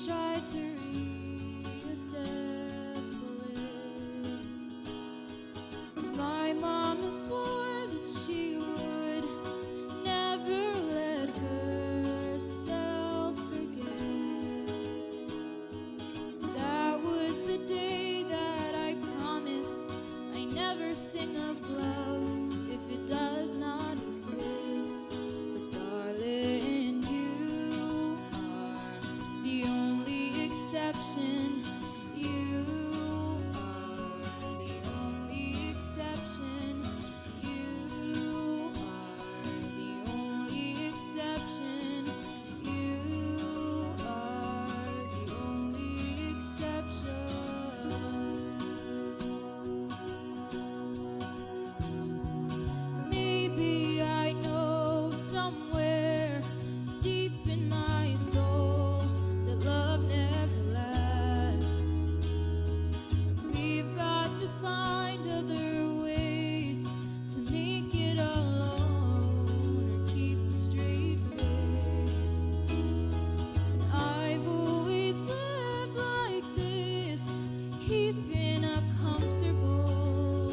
tried to reassemble it. My mama swore that she would never let herself forget. That was the day that I promised I never sing of love if it does not exist. But darling, you are the only exception. You are the only exception. You are the only exception. You are the only exception. Maybe I know somewhere deep in my soul that love never lasts. We've got to find other ways to make it alone or keep a straight face. And I've always lived like this, keeping a comfortable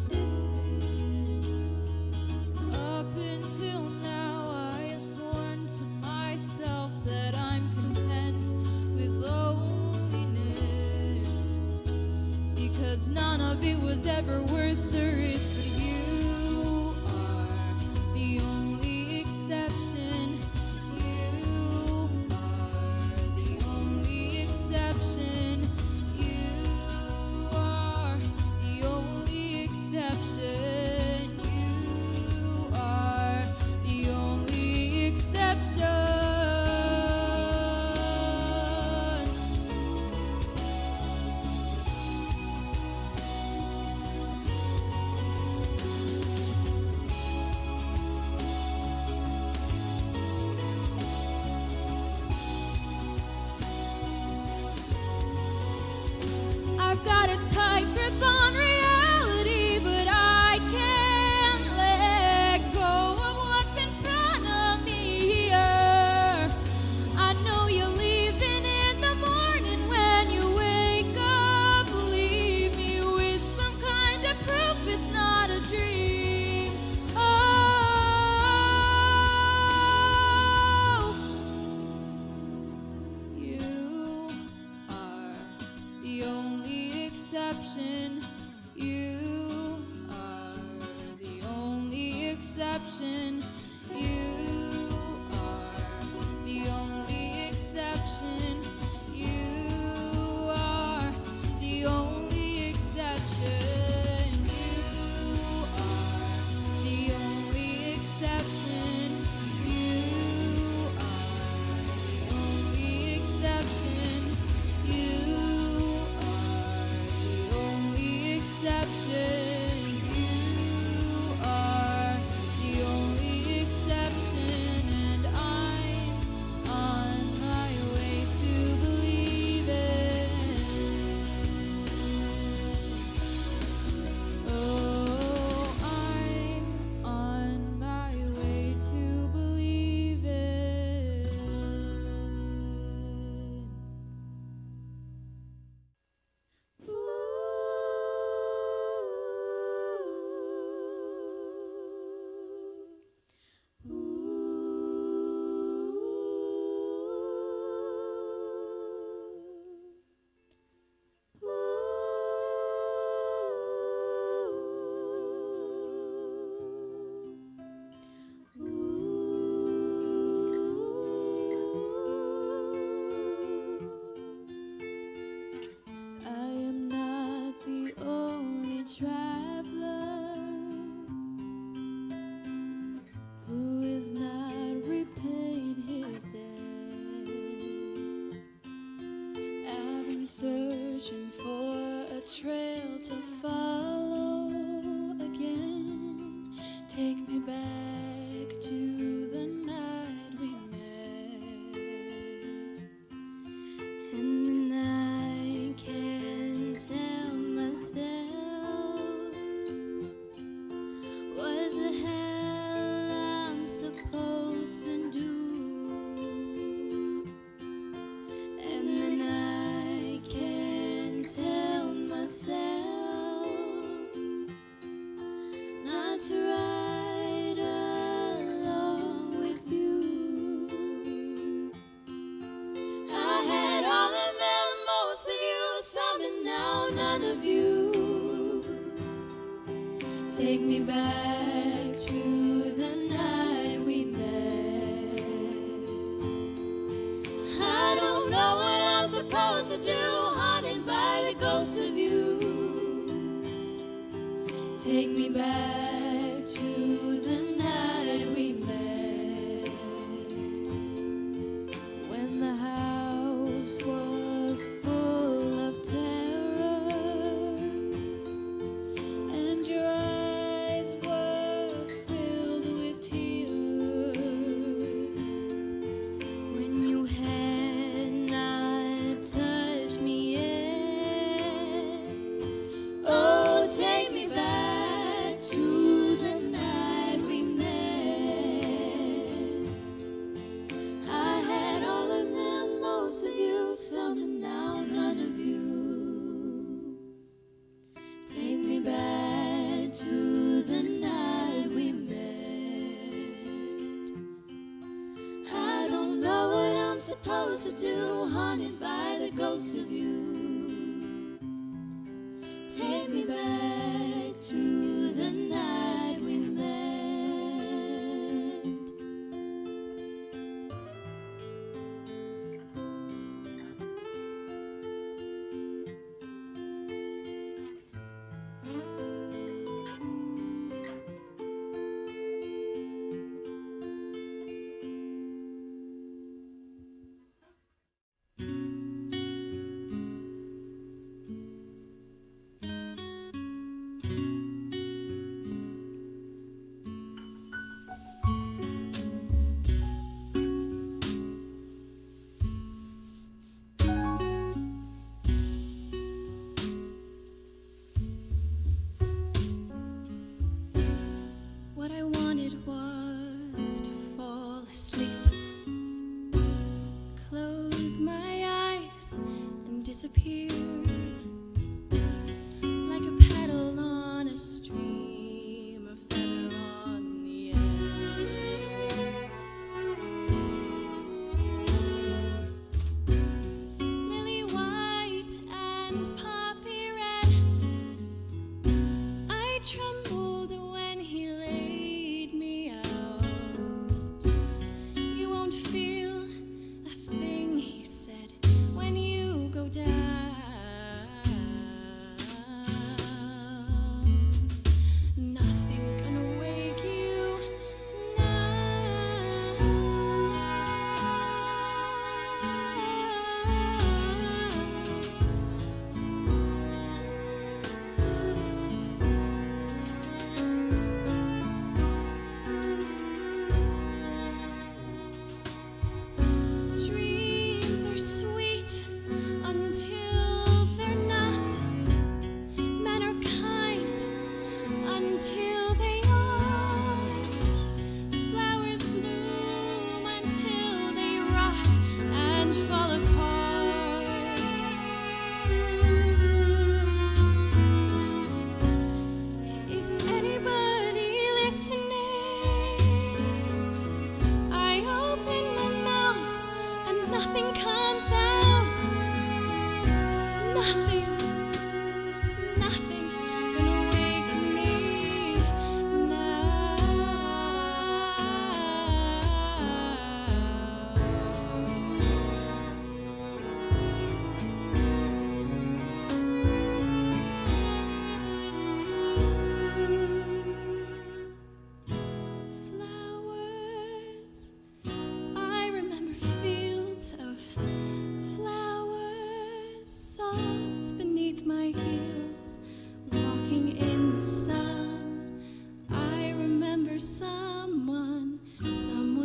distance. Up until now, I have sworn to myself that I'm content with loneliness, because none of it was ever worth the risk. But you are the only exception. You are the only exception. You are the only exception. You are the only exception. I've got a tight grip on reality, but I can't let go of what's in front of me here. I know you're leaving in the morning when you wake up. Leave me with some kind of proof it's not a dream. Oh, you are the only exception. You are the only exception. You are the only exception. You are the only exception. You are the only exception. You are the only exception. You are the only exception. You are the only exception, and I'm on my way to believe it. Oh, I'm on my way to believe it. I am not the only traveler who has not repaid his debt. I've been searching for a trail to follow again. Take me back to the night we met. And then I can tell myself what the hell I'm supposed to do. me back to the night we met. I don't know what I'm supposed to do, haunted by the ghost of you. Take me back to the night we met, when the house was full of terror and your eyes were filled with tears, when you had not touched me yet. Oh, take me back to the night we met. I had all of them, most of you, some and now none of you. Take me back to the night we met. I don't know what I'm supposed to do, haunted by the ghost of you. Take me back to the night we met. What I wanted was to fall asleep, close my eyes and disappear, like a petal on a stream, a feather on the air. Lily white and poppy red, I trembled when he laid me out. You won't feel a thing, he said, when you go down. Nothing gonna wake you now. Dreams are sweet until they're not. Men are kind until they aren't. Flowers bloom until they rot and fall apart. Isn't anybody listening? I open my mouth and nothing comes out. Nothing, nothing gonna wake me now. Flowers, I remember fields of flowers, soft beneath my heels, walking in the sun. I remember someone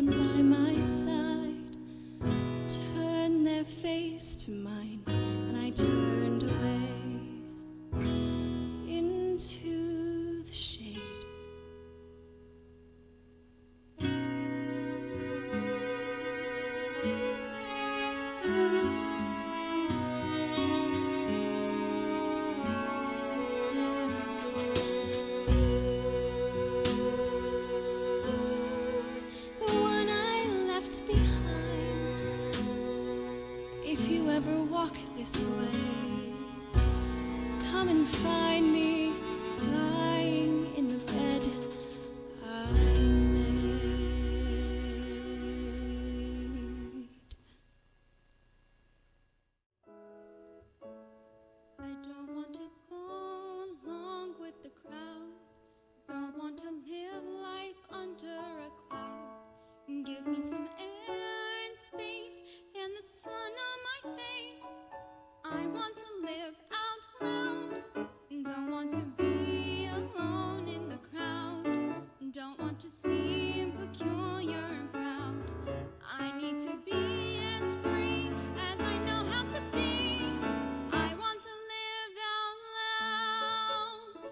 by my side, turned their face to mine, and I turned away into the shade. The one I left behind. If you ever walk this way, come and find me lying in the bed want to seem peculiar and proud. I need to be as free as I know how to be. I want to live out loud.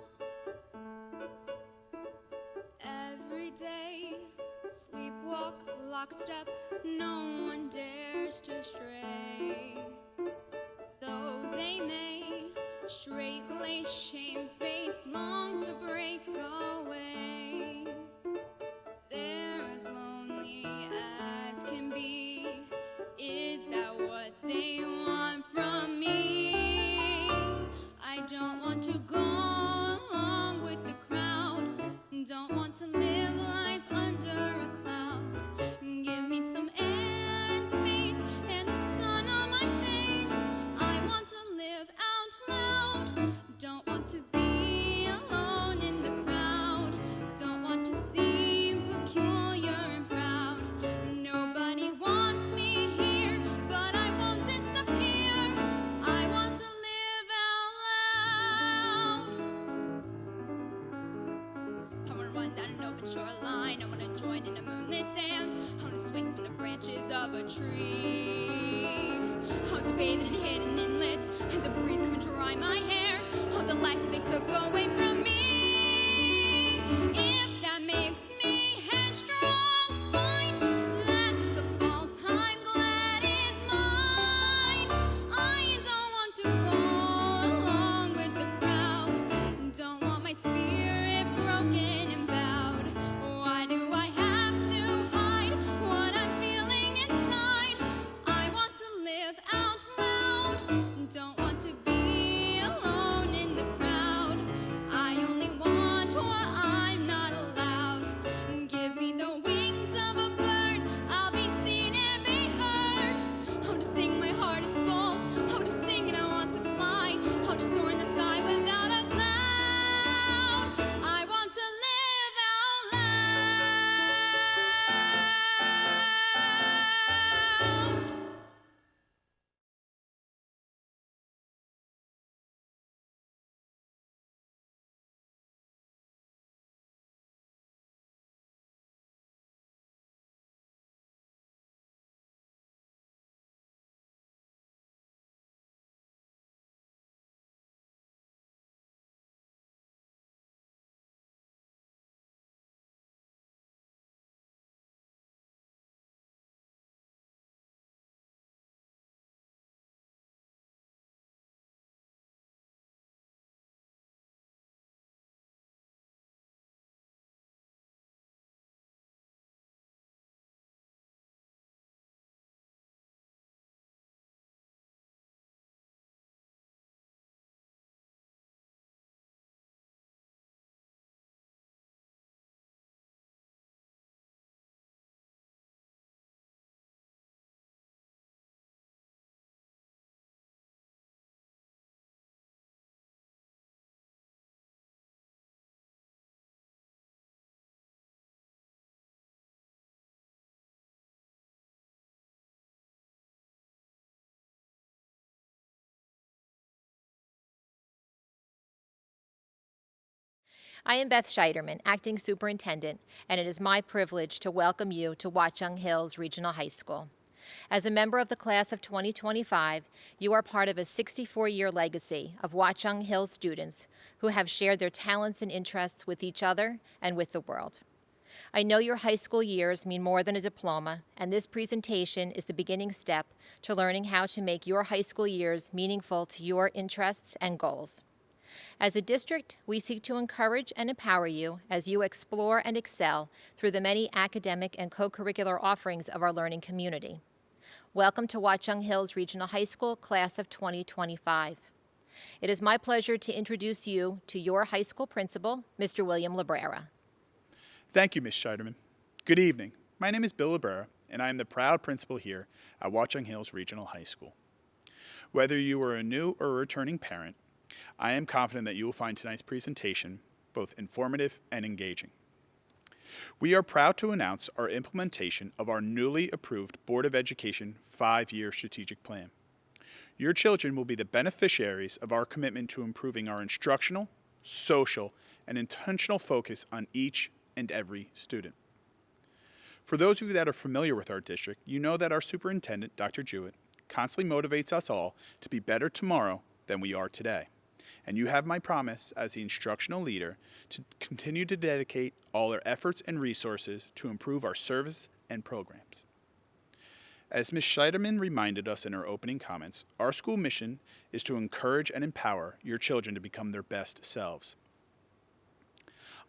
Every day, sleepwalk, lockstep, no one dares to stray. Though they may, straight-laced, shame-faced, long to break away. They're as lonely as can be. Is that what they want from me? I don't want to go along with the crowd. Don't want to live life under a cloud. Give me some air and space and the sun on my face. I want to live out loud. Don't want to be alone in the crowd. Don't want to seem peculiar and proud. Nobody wants me here, but I won't disappear. I want to live out loud. I wanna run down an open shoreline. I wanna join in a moonlit dance. I wanna swing from the branches of a tree. How to bathe in a hidden inlet, and the breeze come and dry my hair. Oh, the life that they took away from me. If that makes me headstrong, fine. That's a fault I'm glad is mine. I don't want to go along with the crowd. Don't want my spirit broken and bowed. Why do I have to hide what I'm feeling inside? I want to live out loud. Don't want to be alone in the crowd. I only want what I'm not allowed. Give me the wings of a bird. I'll be seen and be heard. Oh, to sing my heart is full. Oh, to sing and I want to fly. Oh, to soar in the sky without a cloud. I want to live out loud. I am Beth Scheiderman, Acting Superintendent, and it is my privilege to welcome you to Watchung Hills Regional High School. As a member of the class of 2025, you are part of a 64-year legacy of Watchung Hills students who have shared their talents and interests with each other and with the world. I know your high school years mean more than a diploma, and this presentation is the beginning step to learning how to make your high school years meaningful to your interests and goals. As a district, we seek to encourage and empower you as you explore and excel through the many academic and co-curricular offerings of our learning community. Welcome to Watchung Hills Regional High School, class of 2025. It is my pleasure to introduce you to your high school principal, Mr. William Librera. Thank you, Ms. Scheiderman. Good evening. My name is Bill Librera, and I am the proud principal here at Watchung Hills Regional High School. Whether you are a new or a returning parent, I am confident that you will find tonight's presentation both informative and engaging. We are proud to announce our implementation of our newly approved Board of Education 5-year strategic plan. Your children will be the beneficiaries of our commitment to improving our instructional, social, and intentional focus on each and every student. For those of you that are familiar with our district, you know that our superintendent, Dr. Jewett, constantly motivates us all to be better tomorrow than we are today. And you have my promise as the instructional leader to continue to dedicate all our efforts and resources to improve our service and programs. As Ms. Scheiderman reminded us in her opening comments, our school mission is to encourage and empower your children to become their best selves.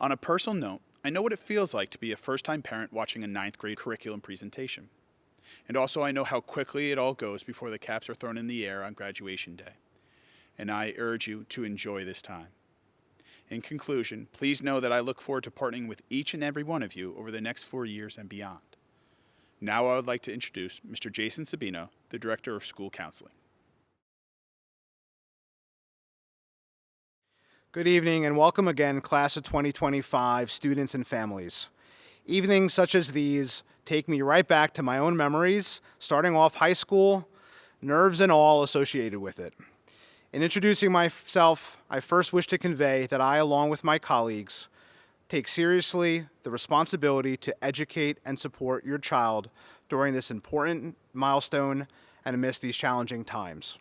On a personal note, I know what it feels like to be a first-time parent watching a 9th grade curriculum presentation. And also I know how quickly it all goes before the caps are thrown in the air on graduation day. And I urge you to enjoy this time. In conclusion, please know that I look forward to partnering with each and every one of you over the next 4 years and beyond. Now I would like to introduce Mr. Jason Sabino, the Director of School Counseling. Good evening and welcome again, Class of 2025 students and families. Evenings such as these take me right back to my own memories, starting off high school, nerves and all associated with it. In introducing myself, I first wish to convey that I, along with my colleagues, take seriously the responsibility to educate and support your child during this important milestone and amidst these challenging times.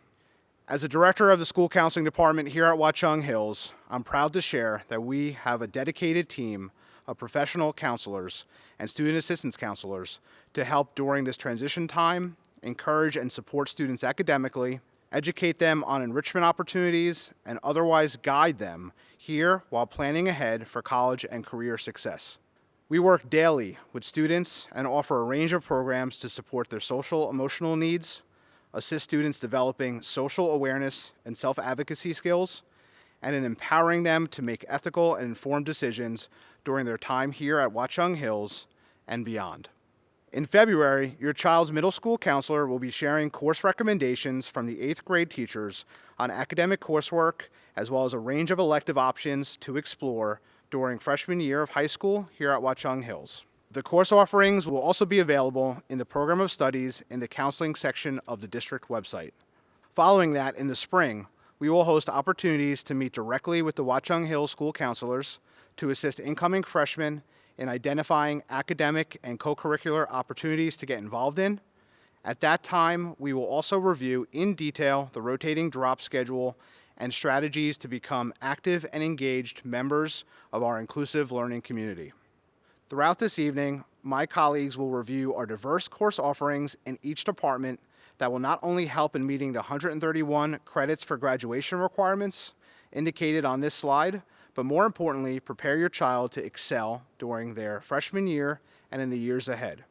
As the director of the school counseling department here at Watchung Hills, I'm proud to share that we have a dedicated team of professional counselors and student assistance counselors to help during this transition time, encourage and support students academically, educate them on enrichment opportunities, and otherwise guide them here while planning ahead for college and career success. We work daily with students and offer a range of programs to support their social emotional needs, assist students developing social awareness and self-advocacy skills, and in empowering them to make ethical and informed decisions during their time here at Watchung Hills and beyond. In February, your child's middle school counselor will be sharing course recommendations from the 8th grade teachers on academic coursework, as well as a range of elective options to explore during freshman year of high school here at Watchung Hills. The course offerings will also be available in the program of studies in the counseling section of the district website. Following that, in the spring, we will host opportunities to meet directly with the Watchung Hills school counselors to assist incoming freshmen in identifying academic and co-curricular opportunities to get involved in. At that time, we will also review in detail the rotating drop schedule and strategies to become active and engaged members of our inclusive learning community. Throughout this evening, my colleagues will review our diverse course offerings in each department that will not only help in meeting the 131 credits for graduation requirements indicated on this slide, but more importantly, prepare your child to excel during their freshman year and in the years ahead.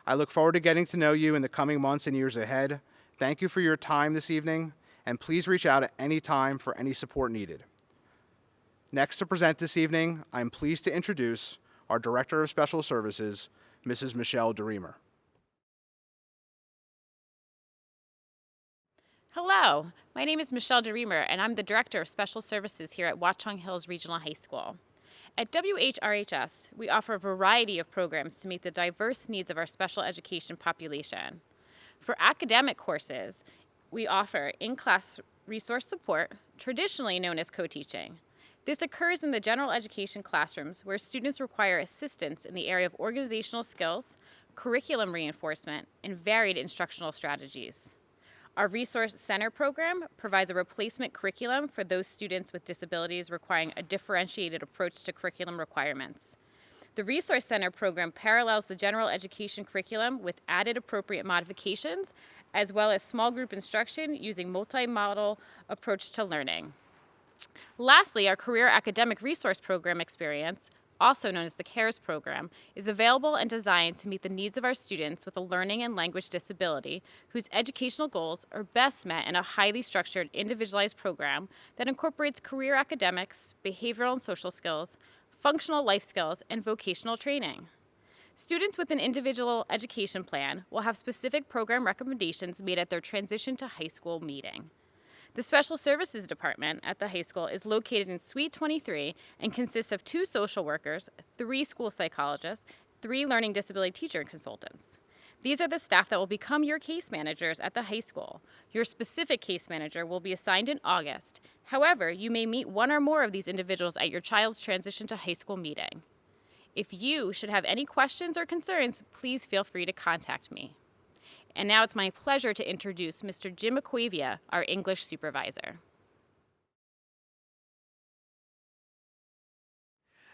I look forward to getting to know you in the coming months and years ahead. Thank you for your time this evening, and please reach out at any time for any support needed. Next to present this evening, I am pleased to introduce our Director of Special Services, Mrs. Michelle DeReamer. Hello, my name is Michelle DeReamer, and I'm the Director of Special Services here at Watchung Hills Regional High School. At WHRHS, we offer a variety of programs to meet the diverse needs of our special education population. For academic courses, we offer in-class resource support, traditionally known as co-teaching. This occurs in the general education classrooms where students require assistance in the area of organizational skills, curriculum reinforcement, and varied instructional strategies. Our Resource Center program provides a replacement curriculum for those students with disabilities requiring a differentiated approach to curriculum requirements. The Resource Center program parallels the general education curriculum with added appropriate modifications, as well as small group instruction using multi-modal approach to learning. Lastly, our Career Academic Resource Program experience, also known as the CARES program, is available and designed to meet the needs of our students with a learning and language disability whose educational goals are best met in a highly structured, individualized program that incorporates career academics, behavioral and social skills, functional life skills, and vocational training. Students with an individual education plan will have specific program recommendations made at their transition to high school meeting. The Special Services Department at the high school is located in Suite 23 and consists of 2 social workers, 3 school psychologists, 3 learning disability teacher consultants. These are the staff that will become your case managers at the high school. Your specific case manager will be assigned in August. However, you may meet one or more of these individuals at your child's transition to high school meeting. If you should have any questions or concerns, please feel free to contact me. And now it's my pleasure to introduce Mr. Jim Acquavia, our English supervisor.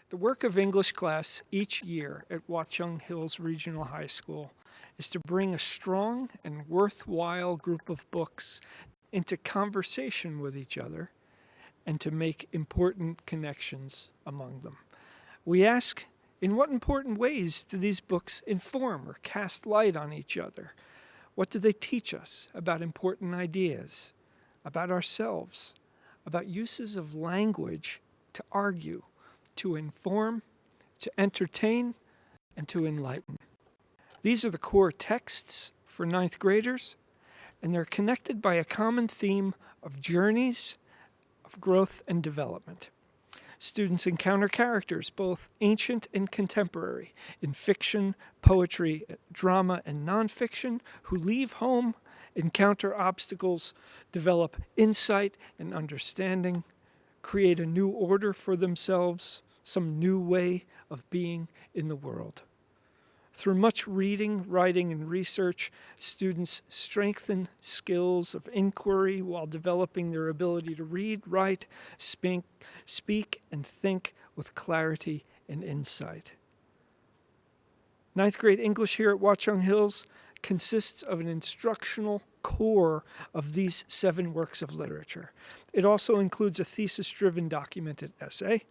The work of English class each year at Watchung Hills Regional High School is to bring a strong and worthwhile group of books into conversation with each other and to make important connections among them. We ask, in what important ways do these books inform or cast light on each other? What do they teach us about important ideas, about ourselves, about uses of language to argue, to inform, to entertain, and to enlighten? These are the core texts for ninth graders, and they're connected by a common theme of journeys, of growth and development. Students encounter characters, both ancient and contemporary, in fiction, poetry, drama, and nonfiction, who leave home, encounter obstacles, develop insight and understanding, create a new order for themselves, some new way of being in the world. Through much reading, writing, and research, students strengthen skills of inquiry while developing their ability to read, write, speak, and think with clarity and insight. Ninth grade English here at Watchung Hills consists of an instructional core of these 7 works of literature. It also includes a thesis-driven documented essay,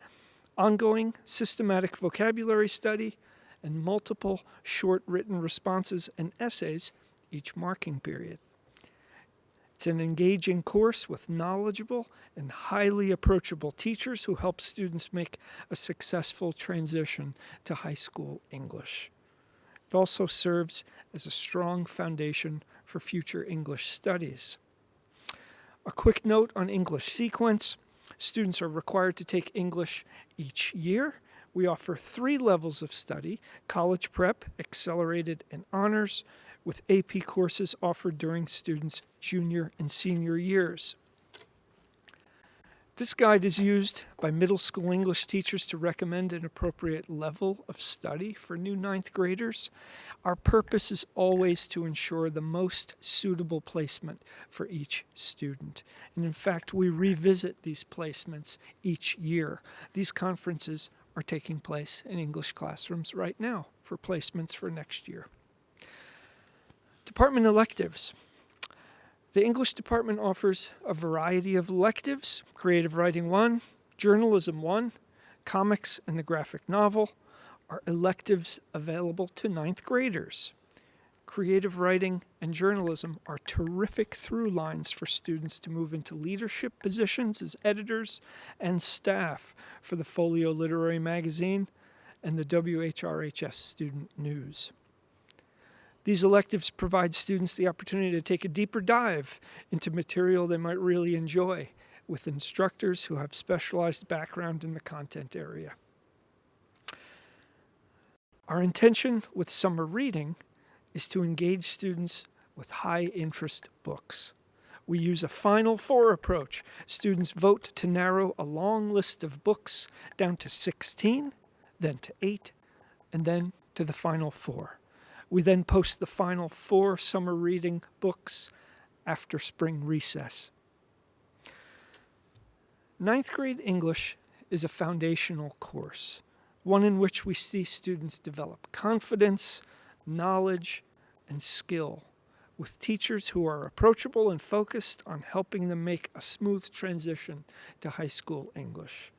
ongoing systematic vocabulary study, and multiple short written responses and essays each marking period. It's an engaging course with knowledgeable and highly approachable teachers who help students make a successful transition to high school English. It also serves as a strong foundation for future English studies. A quick note on English sequence. Students are required to take English each year. We offer 3 levels of study: college prep, accelerated, and honors, with AP courses offered during students' junior and senior years. This guide is used by middle school English teachers to recommend an appropriate level of study for new 9th graders. Our purpose is always to ensure the most suitable placement for each student. And in fact, we revisit these placements each year. These conferences are taking place in English classrooms right now for placements for next year. Department electives. The English department offers a variety of electives: creative writing 1, journalism 1, comics and the graphic novel are electives available to 9th graders. Creative writing and journalism are terrific through lines for students to move into leadership positions as editors and staff for the Folio Literary Magazine and the WHRHS Student News. These electives provide students the opportunity to take a deeper dive into material they might really enjoy with instructors who have specialized background in the content area. Our intention with summer reading is to engage students with high-interest books. We use a Final Four approach. Students vote to narrow a long list of books down to 16, then to 8, and then to the Final Four. We then post the Final Four summer reading books after spring recess. 9th grade English is a foundational course, one in which we see students develop confidence, knowledge, and skill with teachers who are approachable and focused on helping them make a smooth transition to high school English.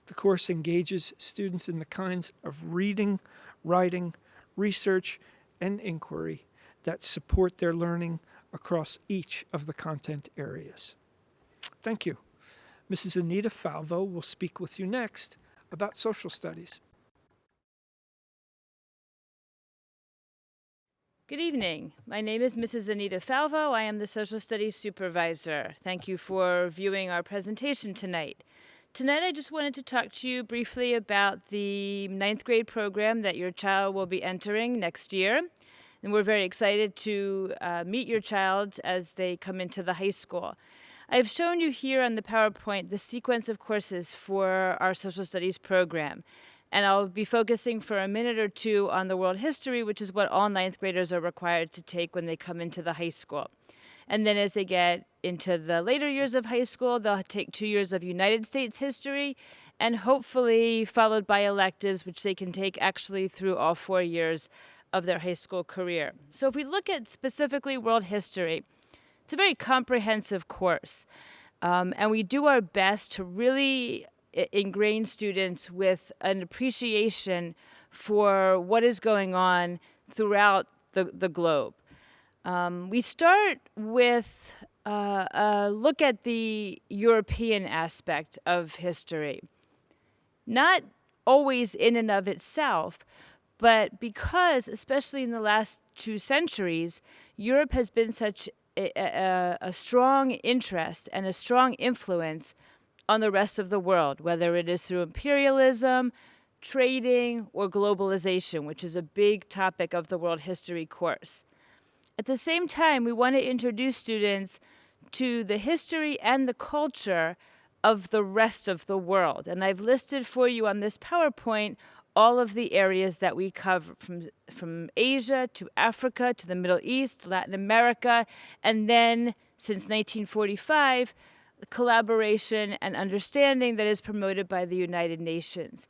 The course engages students in the kinds of reading, writing, research, and inquiry that support their learning across each of the content areas. Thank you. Mrs. Anita Falvo will speak with you next about social studies. Good evening. My name is Mrs. Anita Falvo. I am the Social Studies Supervisor. Thank you for viewing our presentation tonight. Tonight I just wanted to talk to you briefly about the 9th grade program that your child will be entering next year. And we're very excited to meet your child as they come into the high school. I've shown you here on the PowerPoint the sequence of courses for our social studies program. And I'll be focusing for a minute or two on the world history, which is what all ninth graders are required to take when they come into the high school. And then as they get into the later years of high school, they'll take 2 years of United States history, and hopefully followed by electives, which they can take actually through all 4 years of their high school career. So if we look at specifically world history, it's a very comprehensive course. And we do our best to really ingrain students with an appreciation for what is going on throughout the globe. We start with a look at the European aspect of history. Not always in and of itself, but because, especially in the last 2 centuries, Europe has been such a strong interest and a strong influence on the rest of the world, whether it is through imperialism, trading, or globalization, which is a big topic of the world history course. At the same time, we want to introduce students to the history and the culture of the rest of the world. And I've listed for you on this PowerPoint all of the areas that we cover, from Asia to Africa to the Middle East, Latin America, and then since 1945, collaboration and understanding that is promoted by the United Nations.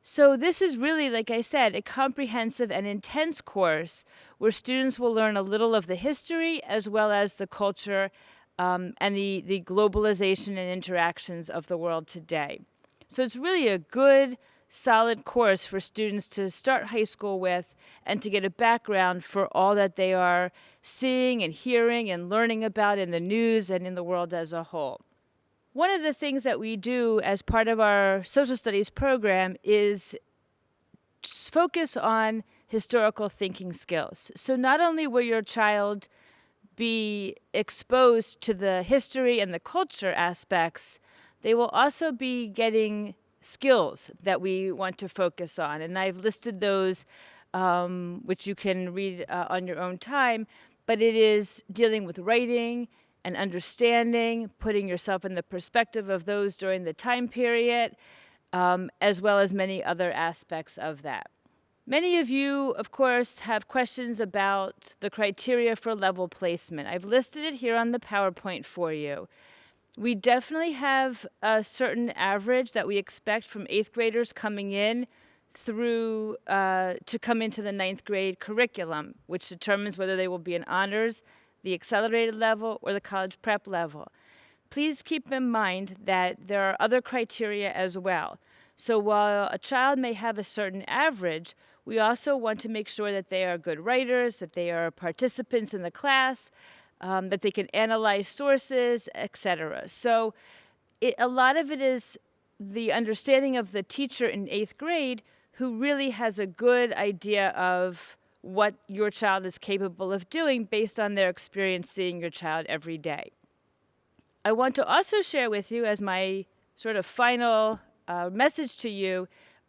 So this is really, like I said, a comprehensive and intense course where students will learn a little of the history as well as the culture and the globalization and interactions of the world today. So it's really a good, solid course for students to start high school with and to get a background for all that they are seeing and hearing and learning about in the news and in the world as a whole. One of the things that we do as part of our social studies program is focus on historical thinking skills. So not only will your child be exposed to the history and the culture aspects, they will also be getting skills that we want to focus on. And I've listed those, which you can read on your own time, but it is dealing with writing and understanding, putting yourself in the perspective of those during the time period, as well as many other aspects of that. Many of you, of course, have questions about the criteria for level placement. I've listed it here on the PowerPoint for you. We definitely have a certain average that we expect from 8th graders coming in through to come into the 9th grade curriculum, which determines whether they will be in honors, the accelerated level, or the college prep level. Please keep in mind that there are other criteria as well. So while a child may have a certain average, we also want to make sure that they are good writers, that they are participants in the class, that they can analyze sources, etc. So a lot of it is the understanding of the teacher in 8th grade who really has a good idea of what your child is capable of doing based on their experience seeing your child every day. I want to also share with you, as my sort of final message to you,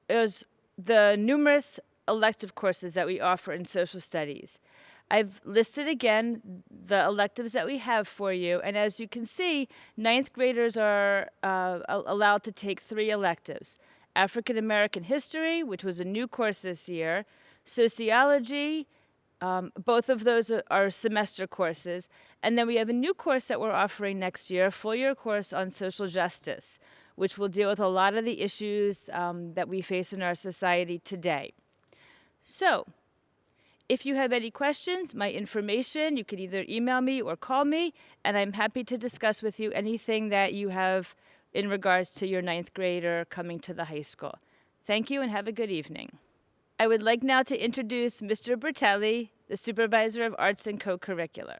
is the numerous elective courses that we offer in social studies. I've listed again the electives that we have for you, and as you can see, 9th graders are allowed to take 3 electives: African American History, which was a new course this year, Sociology, both of those are semester courses, and then we have a new course that we're offering next year, a full-year course on social justice, which will deal with a lot of the issues that we face in our society today. So, if you have any questions, my information, you can either email me or call me, and I'm happy to discuss with you anything that you have in regards to your 9th grader coming to the high school. Thank you and have a good evening. I would like now to introduce Mr. Bertelli, the Supervisor of Arts and Co-Curricular.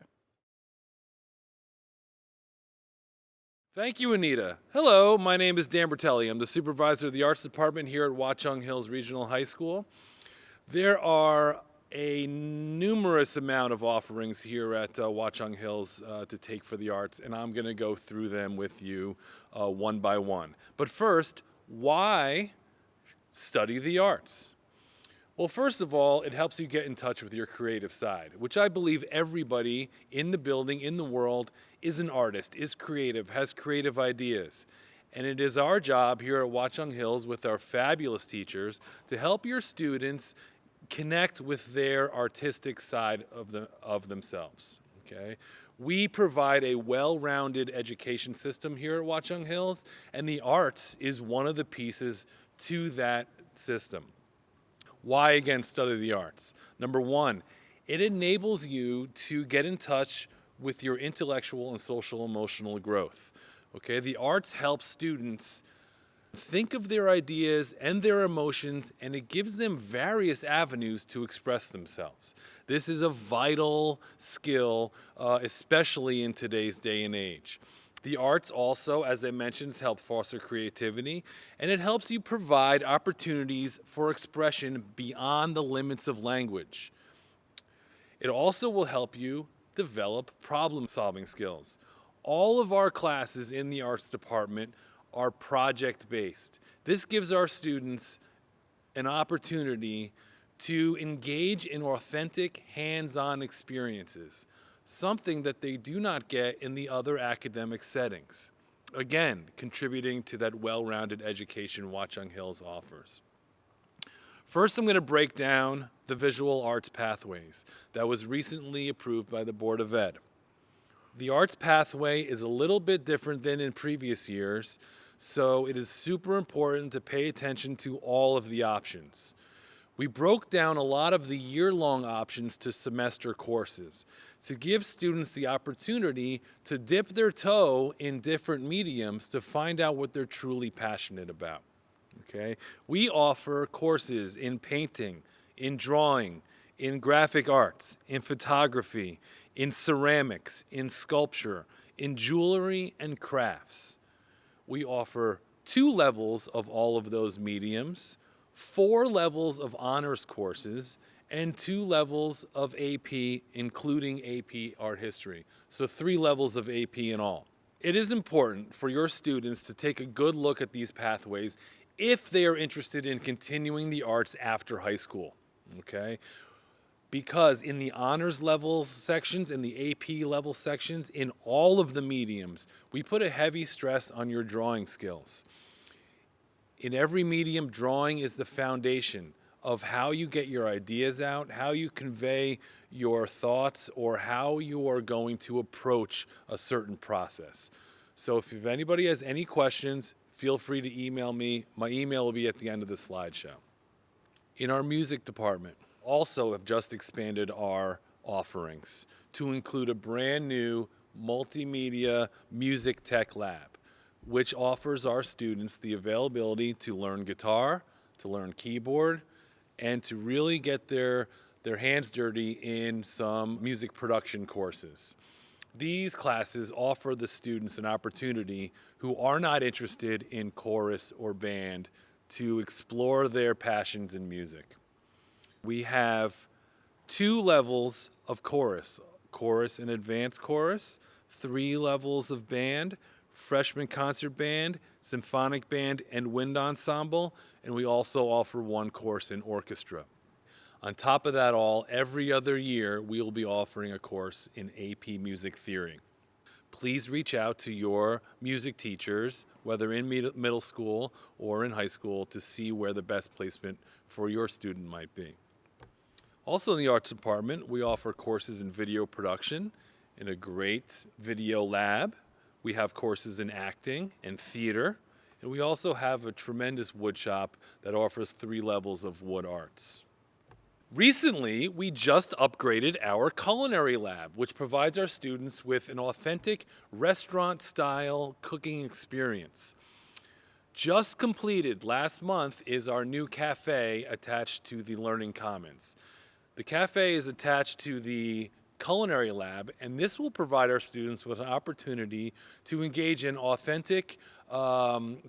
Thank you, Anita. Hello, my name is Dan Bertelli. I'm the Supervisor of the Arts Department here at Watchung Hills Regional High School. There are a numerous amount of offerings here at Watchung Hills to take for the arts, and I'm going to go through them with you one by one. But first, why study the arts? Well, first of all, it helps you get in touch with your creative side, which I believe everybody in the building, in the world, is an artist, is creative, has creative ideas. And it is our job here at Watchung Hills with our fabulous teachers to help your students connect with their artistic side of themselves. Okay? We provide a well-rounded education system here at Watchung Hills, and the arts is one of the pieces to that system. Why, again, study the arts? Number one, it enables you to get in touch with your intellectual and social emotional growth. Okay, the arts help students think of their ideas and their emotions, and it gives them various avenues to express themselves. This is a vital skill, especially in today's day and age. The arts also, as I mentioned, help foster creativity, and it helps you provide opportunities for expression beyond the limits of language. It also will help you develop problem-solving skills. All of our classes in the arts department are project-based. This gives our students an opportunity to engage in authentic, hands-on experiences, something that they do not get in the other academic settings. Again, contributing to that well-rounded education Watchung Hills offers. First, I'm going to break down the visual arts pathways that was recently approved by the Board of Ed. The arts pathway is a little bit different than in previous years, so it is super important to pay attention to all of the options. We broke down a lot of the year-long options to semester courses to give students the opportunity to dip their toe in different mediums to find out what they're truly passionate about. Okay? We offer courses in painting, in drawing, in graphic arts, in photography, in ceramics, in sculpture, in jewelry and crafts. We offer 2 levels of all of those mediums, 4 levels of honors courses, and 2 levels of AP, including AP Art History. So 3 levels of AP in all. It is important for your students to take a good look at these pathways if they are interested in continuing the arts after high school, okay? Because in the honors level sections, in the AP level sections, in all of the mediums, we put a heavy stress on your drawing skills. In every medium, drawing is the foundation of how you get your ideas out, how you convey your thoughts, or how you are going to approach a certain process. So if anybody has any questions, feel free to email me. My email will be at the end of the slideshow. In our music department, also have just expanded our offerings to include a brand new multimedia music tech lab, which offers our students the availability to learn guitar, to learn keyboard, and to really get their hands dirty in some music production courses. These classes offer the students an opportunity who are not interested in chorus or band to explore their passions in music. We have 2 levels of chorus and advanced chorus, 3 levels of band, freshman concert band, symphonic band, and wind ensemble, and we also offer 1 course in orchestra. On top of that all, every other year, we will be offering a course in AP Music Theory. Please reach out to your music teachers, whether in middle school or in high school, to see where the best placement for your student might be. Also in the arts department, we offer courses in video production in a great video lab. We have courses in acting and theater, and we also have a tremendous wood shop that offers 3 levels of wood arts. Recently, we just upgraded our culinary lab, which provides our students with an authentic restaurant-style cooking experience. Just completed last month is our new cafe attached to the Learning Commons. The cafe is attached to the culinary lab, and this will provide our students with an opportunity to engage in authentic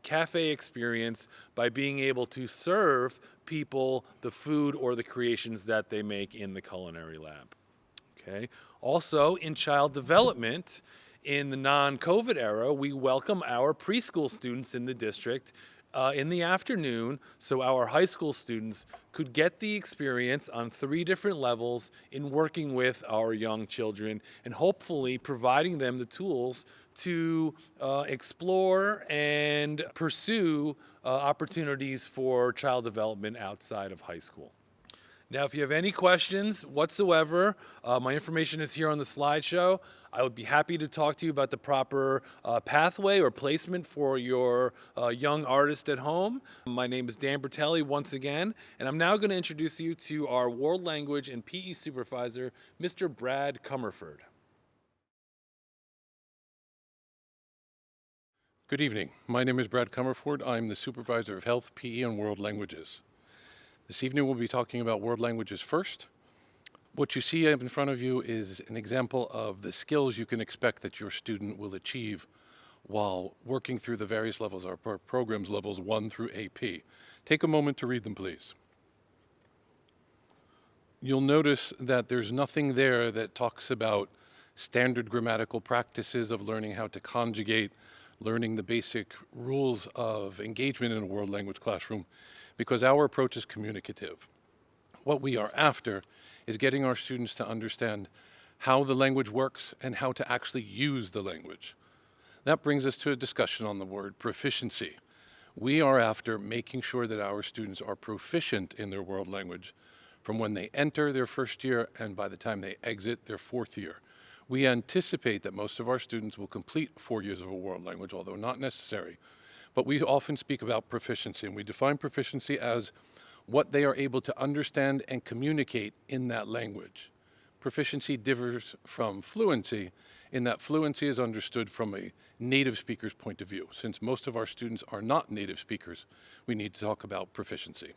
cafe experience by being able to serve people the food or the creations that they make in the culinary lab. Okay. Also, in child development, in the non-COVID era, we welcome our preschool students in the district in the afternoon so our high school students could get the experience on 3 different levels in working with our young children and hopefully providing them the tools to explore and pursue opportunities for child development outside of high school. Now, if you have any questions whatsoever, my information is here on the slideshow. I would be happy to talk to you about the proper pathway or placement for your young artist at home. My name is Dan Bertelli once again, and I'm now going to introduce you to our World Language and PE Supervisor, Mr. Brad Comerford. Good evening. My name is Brad Comerford. I'm the Supervisor of Health, PE, and World Languages. This evening we'll be talking about world languages first. What you see in front of you is an example of the skills you can expect that your student will achieve while working through the various levels of our programs, levels 1 through AP. Take a moment to read them, please. You'll notice that there's nothing there that talks about standard grammatical practices of learning how to conjugate, learning the basic rules of engagement in a world language classroom, because our approach is communicative. What we are after is getting our students to understand how the language works and how to actually use the language. That brings us to a discussion on the word proficiency. We are after making sure that our students are proficient in their world language from when they enter their first year and by the time they exit their 4th year. We anticipate that most of our students will complete 4 years of a world language, although not necessary. But we often speak about proficiency, and we define proficiency as what they are able to understand and communicate in that language. Proficiency differs from fluency in that fluency is understood from a native speaker's point of view. Since most of our students are not native speakers, we need to talk about proficiency.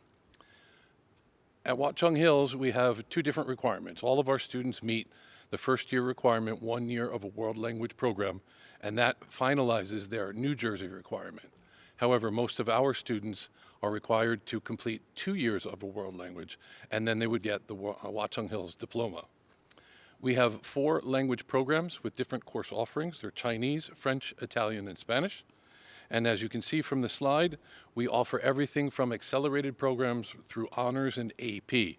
At Watchung Hills, we have 2 different requirements. All of our students meet the first year requirement, 1 year of a world language program, and that finalizes their New Jersey requirement. However, most of our students are required to complete 2 years of a world language, and then they would get the Watchung Hills diploma. We have 4 language programs with different course offerings. They're Chinese, French, Italian, and Spanish. And as you can see from the slide, we offer everything from accelerated programs through honors and AP.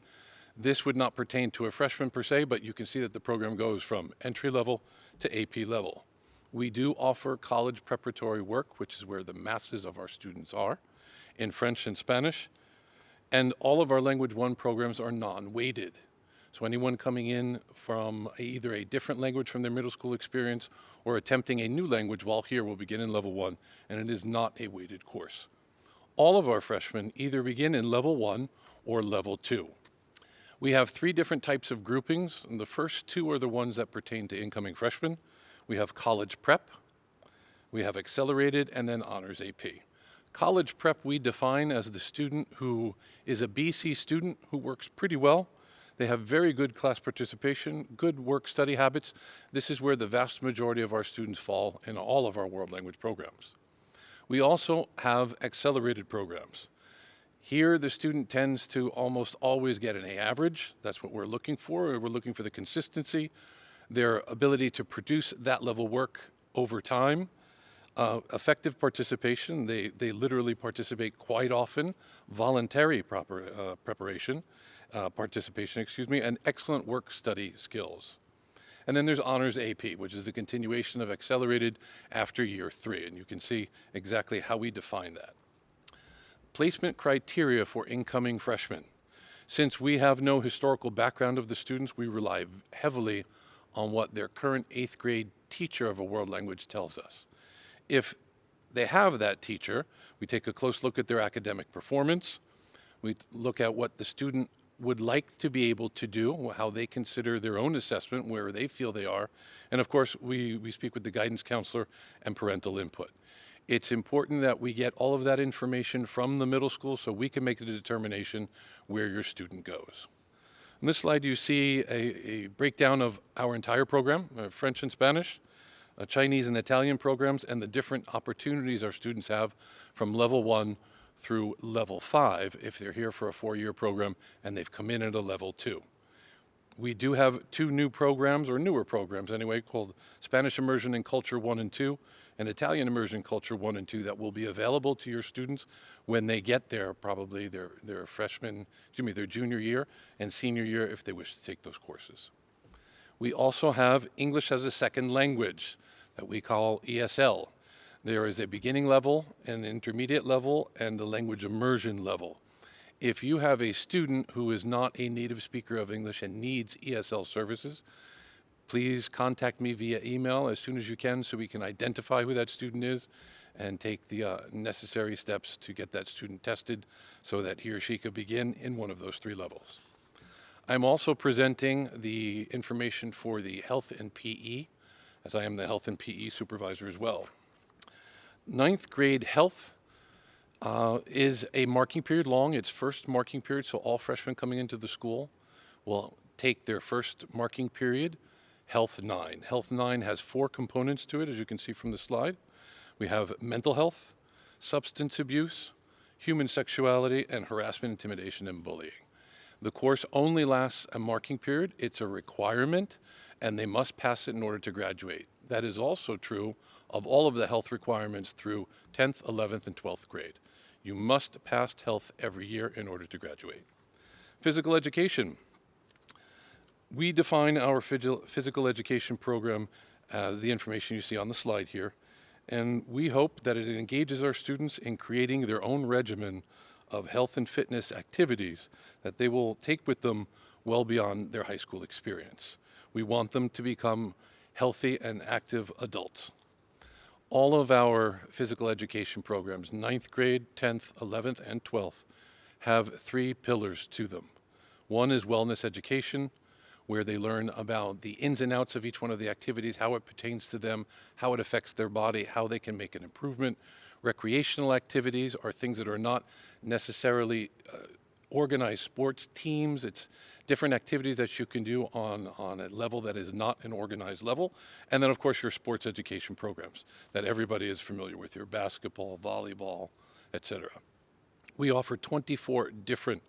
This would not pertain to a freshman per se, but you can see that the program goes from entry level to AP level. We do offer college preparatory work, which is where the masses of our students are, in French and Spanish. And all of our Language 1 programs are non-weighted. So anyone coming in from either a different language from their middle school experience or attempting a new language while here will begin in level 1, and it is not a weighted course. All of our freshmen either begin in level 1 or level 2. We have 3 different types of groupings, and the first 2 are the ones that pertain to incoming freshmen. We have college prep, we have accelerated, and then honors AP. College prep we define as the student who is a BC student who works pretty well. They have very good class participation, good work-study habits. This is where the vast majority of our students fall in all of our world language programs. We also have accelerated programs. Here, the student tends to almost always get an A average. That's what we're looking for. We're looking for the consistency, their ability to produce that level work over time, effective participation. They literally participate quite often, voluntary participation, and excellent work study skills. And then there's honors AP, which is the continuation of accelerated after year 3, and you can see exactly how we define that. Placement criteria for incoming freshmen. Since we have no historical background of the students, we rely heavily on what their current 8th grade teacher of a world language tells us. If they have that teacher, we take a close look at their academic performance. We look at what the student would like to be able to do, how they consider their own assessment, where they feel they are. And of course, we speak with the guidance counselor and parental input. It's important that we get all of that information from the middle school so we can make the determination where your student goes. On this slide, you see a breakdown of our entire program, French and Spanish, Chinese and Italian programs, and the different opportunities our students have from level 1 through level 5 if they're here for a 4-year program and they've come in at a level 2. We do have 2 new programs, or newer programs anyway, called Spanish Immersion and Culture 1 and 2, and Italian Immersion Culture 1 and 2 that will be available to your students when they get there, probably their junior year and senior year if they wish to take those courses. We also have English as a second language that we call ESL. There is a beginning level, an intermediate level, and a language immersion level. If you have a student who is not a native speaker of English and needs ESL services, please contact me via email as soon as you can so we can identify who that student is and take the necessary steps to get that student tested so that he or she could begin in one of those 3 levels. I'm also presenting the information for the health and PE, as I am the health and PE supervisor as well. 9th grade health is a marking period long. It's first marking period, so all freshmen coming into the school will take their first marking period, Health 9. Health 9 has 4 components to it, as you can see from the slide. We have mental health, substance abuse, human sexuality, and harassment, intimidation, and bullying. The course only lasts a marking period. It's a requirement, and they must pass it in order to graduate. That is also true of all of the health requirements through 10th, 11th, and 12th grade. You must pass health every year in order to graduate. Physical education. We define our physical education program as the information you see on the slide here, and we hope that it engages our students in creating their own regimen of health and fitness activities that they will take with them well beyond their high school experience. We want them to become healthy and active adults. All of our physical education programs, 9th grade, 10th, 11th, and 12th, have 3 pillars to them. One is wellness education, where they learn about the ins and outs of each one of the activities, how it pertains to them, how it affects their body, how they can make an improvement. Recreational activities are things that are not necessarily organized sports teams. It's different activities that you can do on a level that is not an organized level. And then, of course, your sports education programs that everybody is familiar with, your basketball, volleyball, etc. We offer 24 different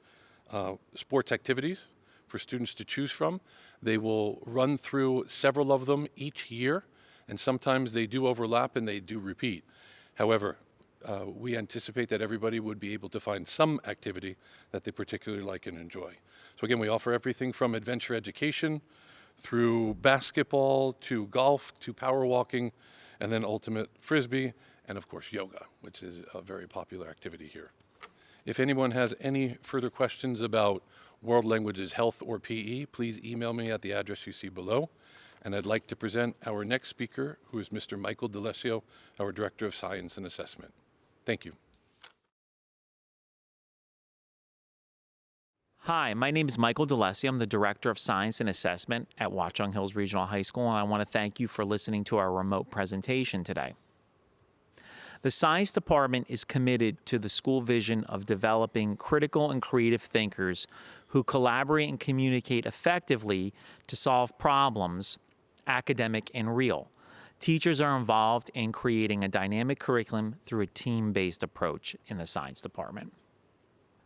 sports activities for students to choose from. They will run through several of them each year, and sometimes they do overlap and they do repeat. However, we anticipate that everybody would be able to find some activity that they particularly like and enjoy. So again, we offer everything from adventure education through basketball to golf to power walking, and then ultimate frisbee, and of course yoga, which is a very popular activity here. If anyone has any further questions about world languages, health, or PE, please email me at the address you see below. And I'd like to present our next speaker, who is Mr. Michael D'Alessio, our Director of Science and Assessment. Thank you. Hi, my name is Michael D'Alessio. I'm the Director of Science and Assessment at Watchung Hills Regional High School, and I want to thank you for listening to our remote presentation today. The Science Department is committed to the school vision of developing critical and creative thinkers who collaborate and communicate effectively to solve problems, academic and real. Teachers are involved in creating a dynamic curriculum through a team-based approach in the Science Department.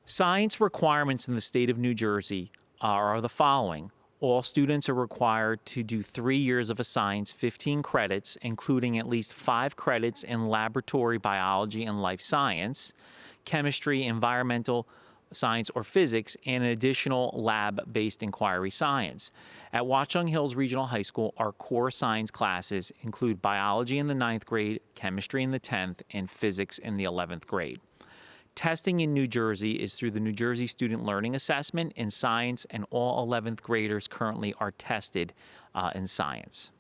Science requirements in the state of New Jersey are the following. All students are required to do 3 years of a science, 15 credits, including at least 5 credits in laboratory biology and life science, chemistry, environmental science, or physics, and an additional lab-based inquiry science. At Watchung Hills Regional High School, our core science classes include biology in the 9th grade, chemistry in the 10th, and physics in the 11th grade. Testing in New Jersey is through the New Jersey Student Learning Assessment in science, and all 11th graders currently are tested in science.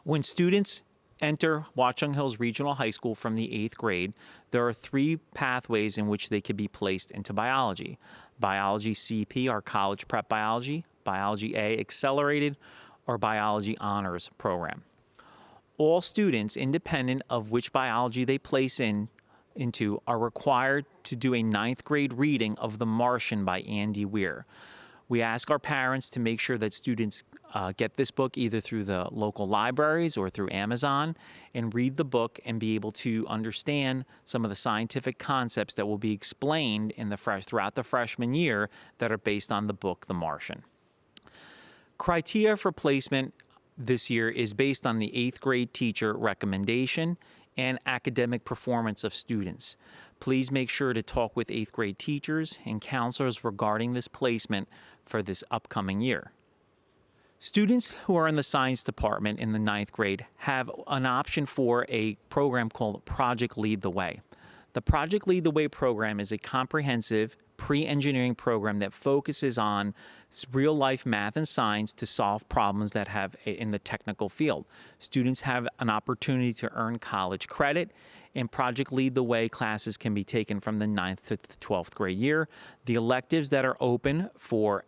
When students enter Watchung Hills Regional High School from the 8th grade, there are 3 pathways in which they could be placed into biology. Biology CP, or College Prep Biology, Biology A Accelerated, or Biology Honors Program. All students, independent of which biology they place into, are required to do a 9th grade reading of The Martian by Andy Weir. We ask our parents to make sure that students get this book either through the local libraries or through Amazon and read the book and be able to understand some of the scientific concepts that will be explained in throughout the freshman year that are based on the book The Martian. Criteria for placement this year is based on the 8th grade teacher recommendation and academic performance of students. Please make sure to talk with 8th grade teachers and counselors regarding this placement for this upcoming year. Students who are in the science department in the 9th grade have an option for a program called Project Lead the Way. The Project Lead the Way program is a comprehensive pre-engineering program that focuses on real-life math and science to solve problems that have in the technical field. Students have an opportunity to earn college credit, and Project Lead the Way classes can be taken from the 9th to the 12th grade year. The electives that are open for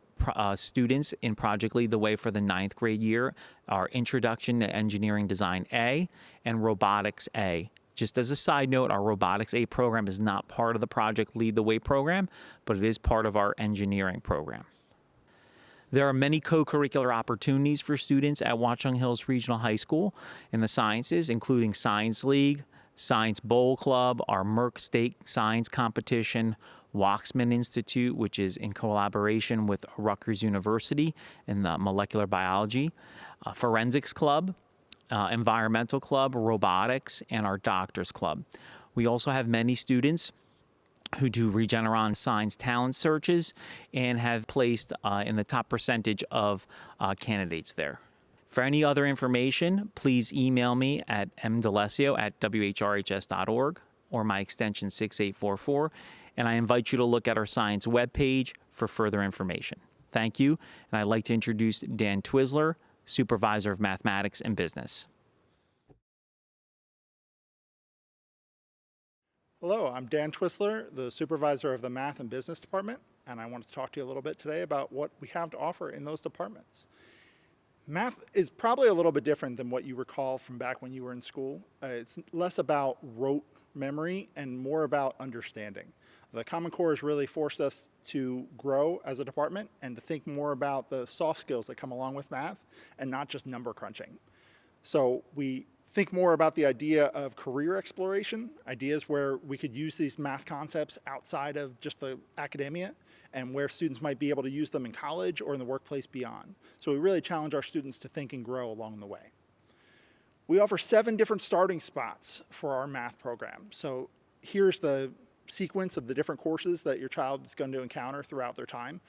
students in Project Lead the Way for the 9th grade year are Introduction to Engineering Design A and Robotics A. Just as a side note, our Robotics A program is not part of the Project Lead the Way program, but it is part of our engineering program. There are many co-curricular opportunities for students at Watchung Hills Regional High School in the sciences, including Science League, Science Bowl Club, our Merck State Science Competition, Waxman Institute, which is in collaboration with Rutgers University in the molecular biology, Forensics Club, Environmental Club, Robotics, and our Doctors Club. We also have many students who do Regeneron Science talent searches and have placed in the top percentage of candidates there. For any other information, please email me at mdelesio@whrhs.org or my extension 6844, and I invite you to look at our science webpage for further information. Thank you, and I'd like to introduce Dan Twizzler, Supervisor of Mathematics and Business. Hello, I'm Dan Twisler, the Supervisor of the Math and Business Department, and I want to talk to you a little bit today about what we have to offer in those departments. Math is probably a little bit different than what you recall from back when you were in school. It's less about rote memory and more about understanding. The Common Core has really forced us to grow as a department and to think more about the soft skills that come along with math and not just number crunching. So we think more about the idea of career exploration, ideas where we could use these math concepts outside of just the academia and where students might be able to use them in college or in the workplace beyond. So we really challenge our students to think and grow along the way. We offer 7 different starting spots for our math program. So here's the sequence of the different courses that your child is going to encounter throughout their time.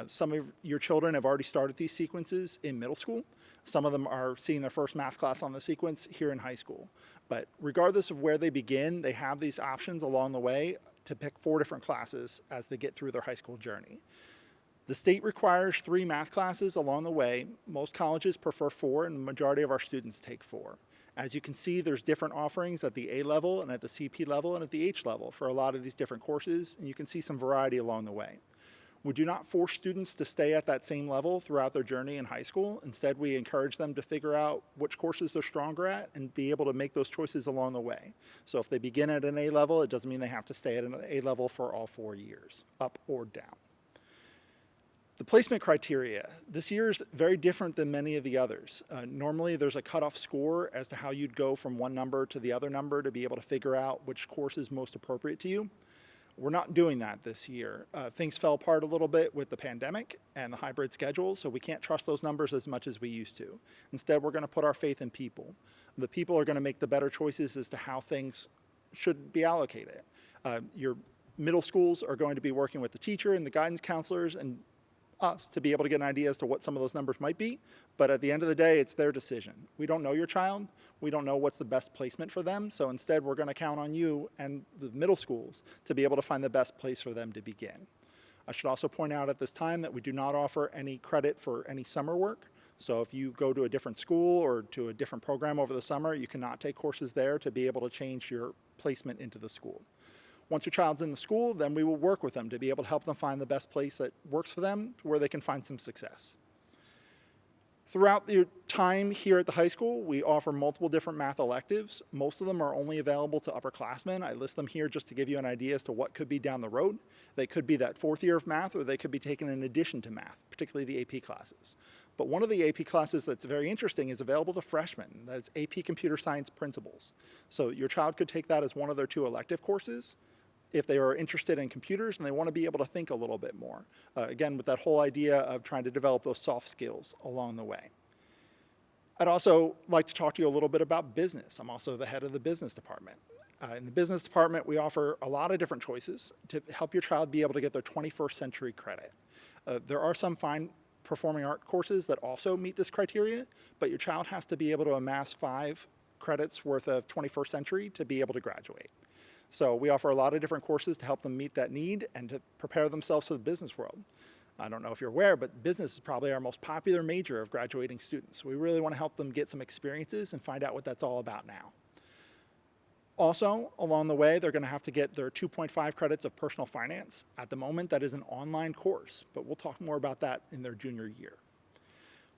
Some of your children have already started these sequences in middle school. Some of them are seeing their first math class on the sequence here in high school. But regardless of where they begin, they have these options along the way to pick 4 different classes as they get through their high school journey. The state requires 3 math classes along the way. Most colleges prefer 4, and the majority of our students take 4. As you can see, there's different offerings at the A level and at the CP level and at the H level for a lot of these different courses, and you can see some variety along the way. We do not force students to stay at that same level throughout their journey in high school. Instead, we encourage them to figure out which courses they're stronger at and be able to make those choices along the way. So if they begin at an A level, it doesn't mean they have to stay at an A level for all 4 years, up or down. The placement criteria this year is very different than many of the others. Normally there's a cutoff score as to how you'd go from one number to the other number to be able to figure out which course is most appropriate to you. We're not doing that this year. Things fell apart a little bit with the pandemic and the hybrid schedule, so we can't trust those numbers as much as we used to. Instead, we're going to put our faith in people. The people are going to make the better choices as to how things should be allocated. Your middle schools are going to be working with the teacher and the guidance counselors and us to be able to get an idea as to what some of those numbers might be, but at the end of the day, it's their decision. We don't know your child. We don't know what's the best placement for them, so instead we're going to count on you and the middle schools to be able to find the best place for them to begin. I should also point out at this time that we do not offer any credit for any summer work, so if you go to a different school or to a different program over the summer, you cannot take courses there to be able to change your placement into the school. Once your child's in the school, then we will work with them to be able to help them find the best place that works for them, where they can find some success. Throughout your time here at the high school, we offer multiple different math electives. Most of them are only available to upperclassmen. I list them here just to give you an idea as to what could be down the road. They could be that 4th year of math, or they could be taken in addition to math, particularly the AP classes. But one of the AP classes that's very interesting is available to freshmen. That is AP Computer Science Principles. So your child could take that as one of their 2 elective courses if they are interested in computers and they want to be able to think a little bit more. Again, with that whole idea of trying to develop those soft skills along the way. I'd also like to talk to you a little bit about business. I'm also the head of the business department. In the business department, we offer a lot of different choices to help your child be able to get their 21st century credit. There are some fine performing art courses that also meet this criteria, but your child has to be able to amass 5 credits worth of 21st century to be able to graduate. So we offer a lot of different courses to help them meet that need and to prepare themselves for the business world. I don't know if you're aware, but business is probably our most popular major of graduating students. So we really want to help them get some experiences and find out what that's all about now. Also, along the way, they're going to have to get their 2.5 credits of personal finance. At the moment, that is an online course, but we'll talk more about that in their junior year.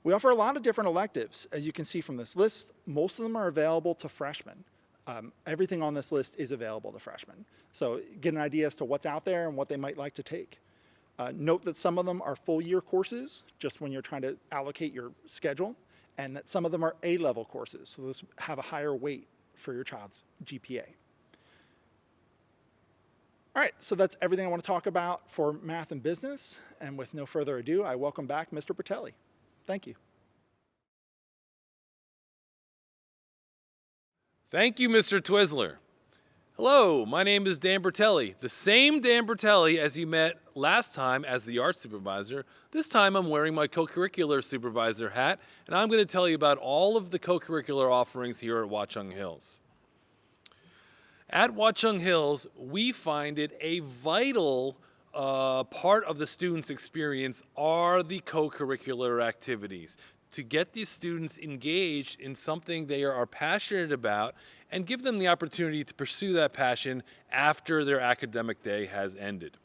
We offer a lot of different electives. As you can see from this list, most of them are available to freshmen. Everything on this list is available to freshmen. So get an idea as to what's out there and what they might like to take. Note that some of them are full year courses, just when you're trying to allocate your schedule, and that some of them are A-level courses, so those have a higher weight for your child's GPA. All right, so that's everything I want to talk about for math and business, and with no further ado, I welcome back Mr. Bertelli. Thank you. Thank you, Mr. Twizzler. Hello, my name is Dan Bertelli, the same Dan Bertelli as you met last time as the art supervisor. This time I'm wearing my co-curricular supervisor hat, and I'm going to tell you about all of the co-curricular offerings here at Watchung Hills. At Watchung Hills, we find it a vital part of the student's experience are the co-curricular activities. To get these students engaged in something they are passionate about and give them the opportunity to pursue that passion after their academic day has ended.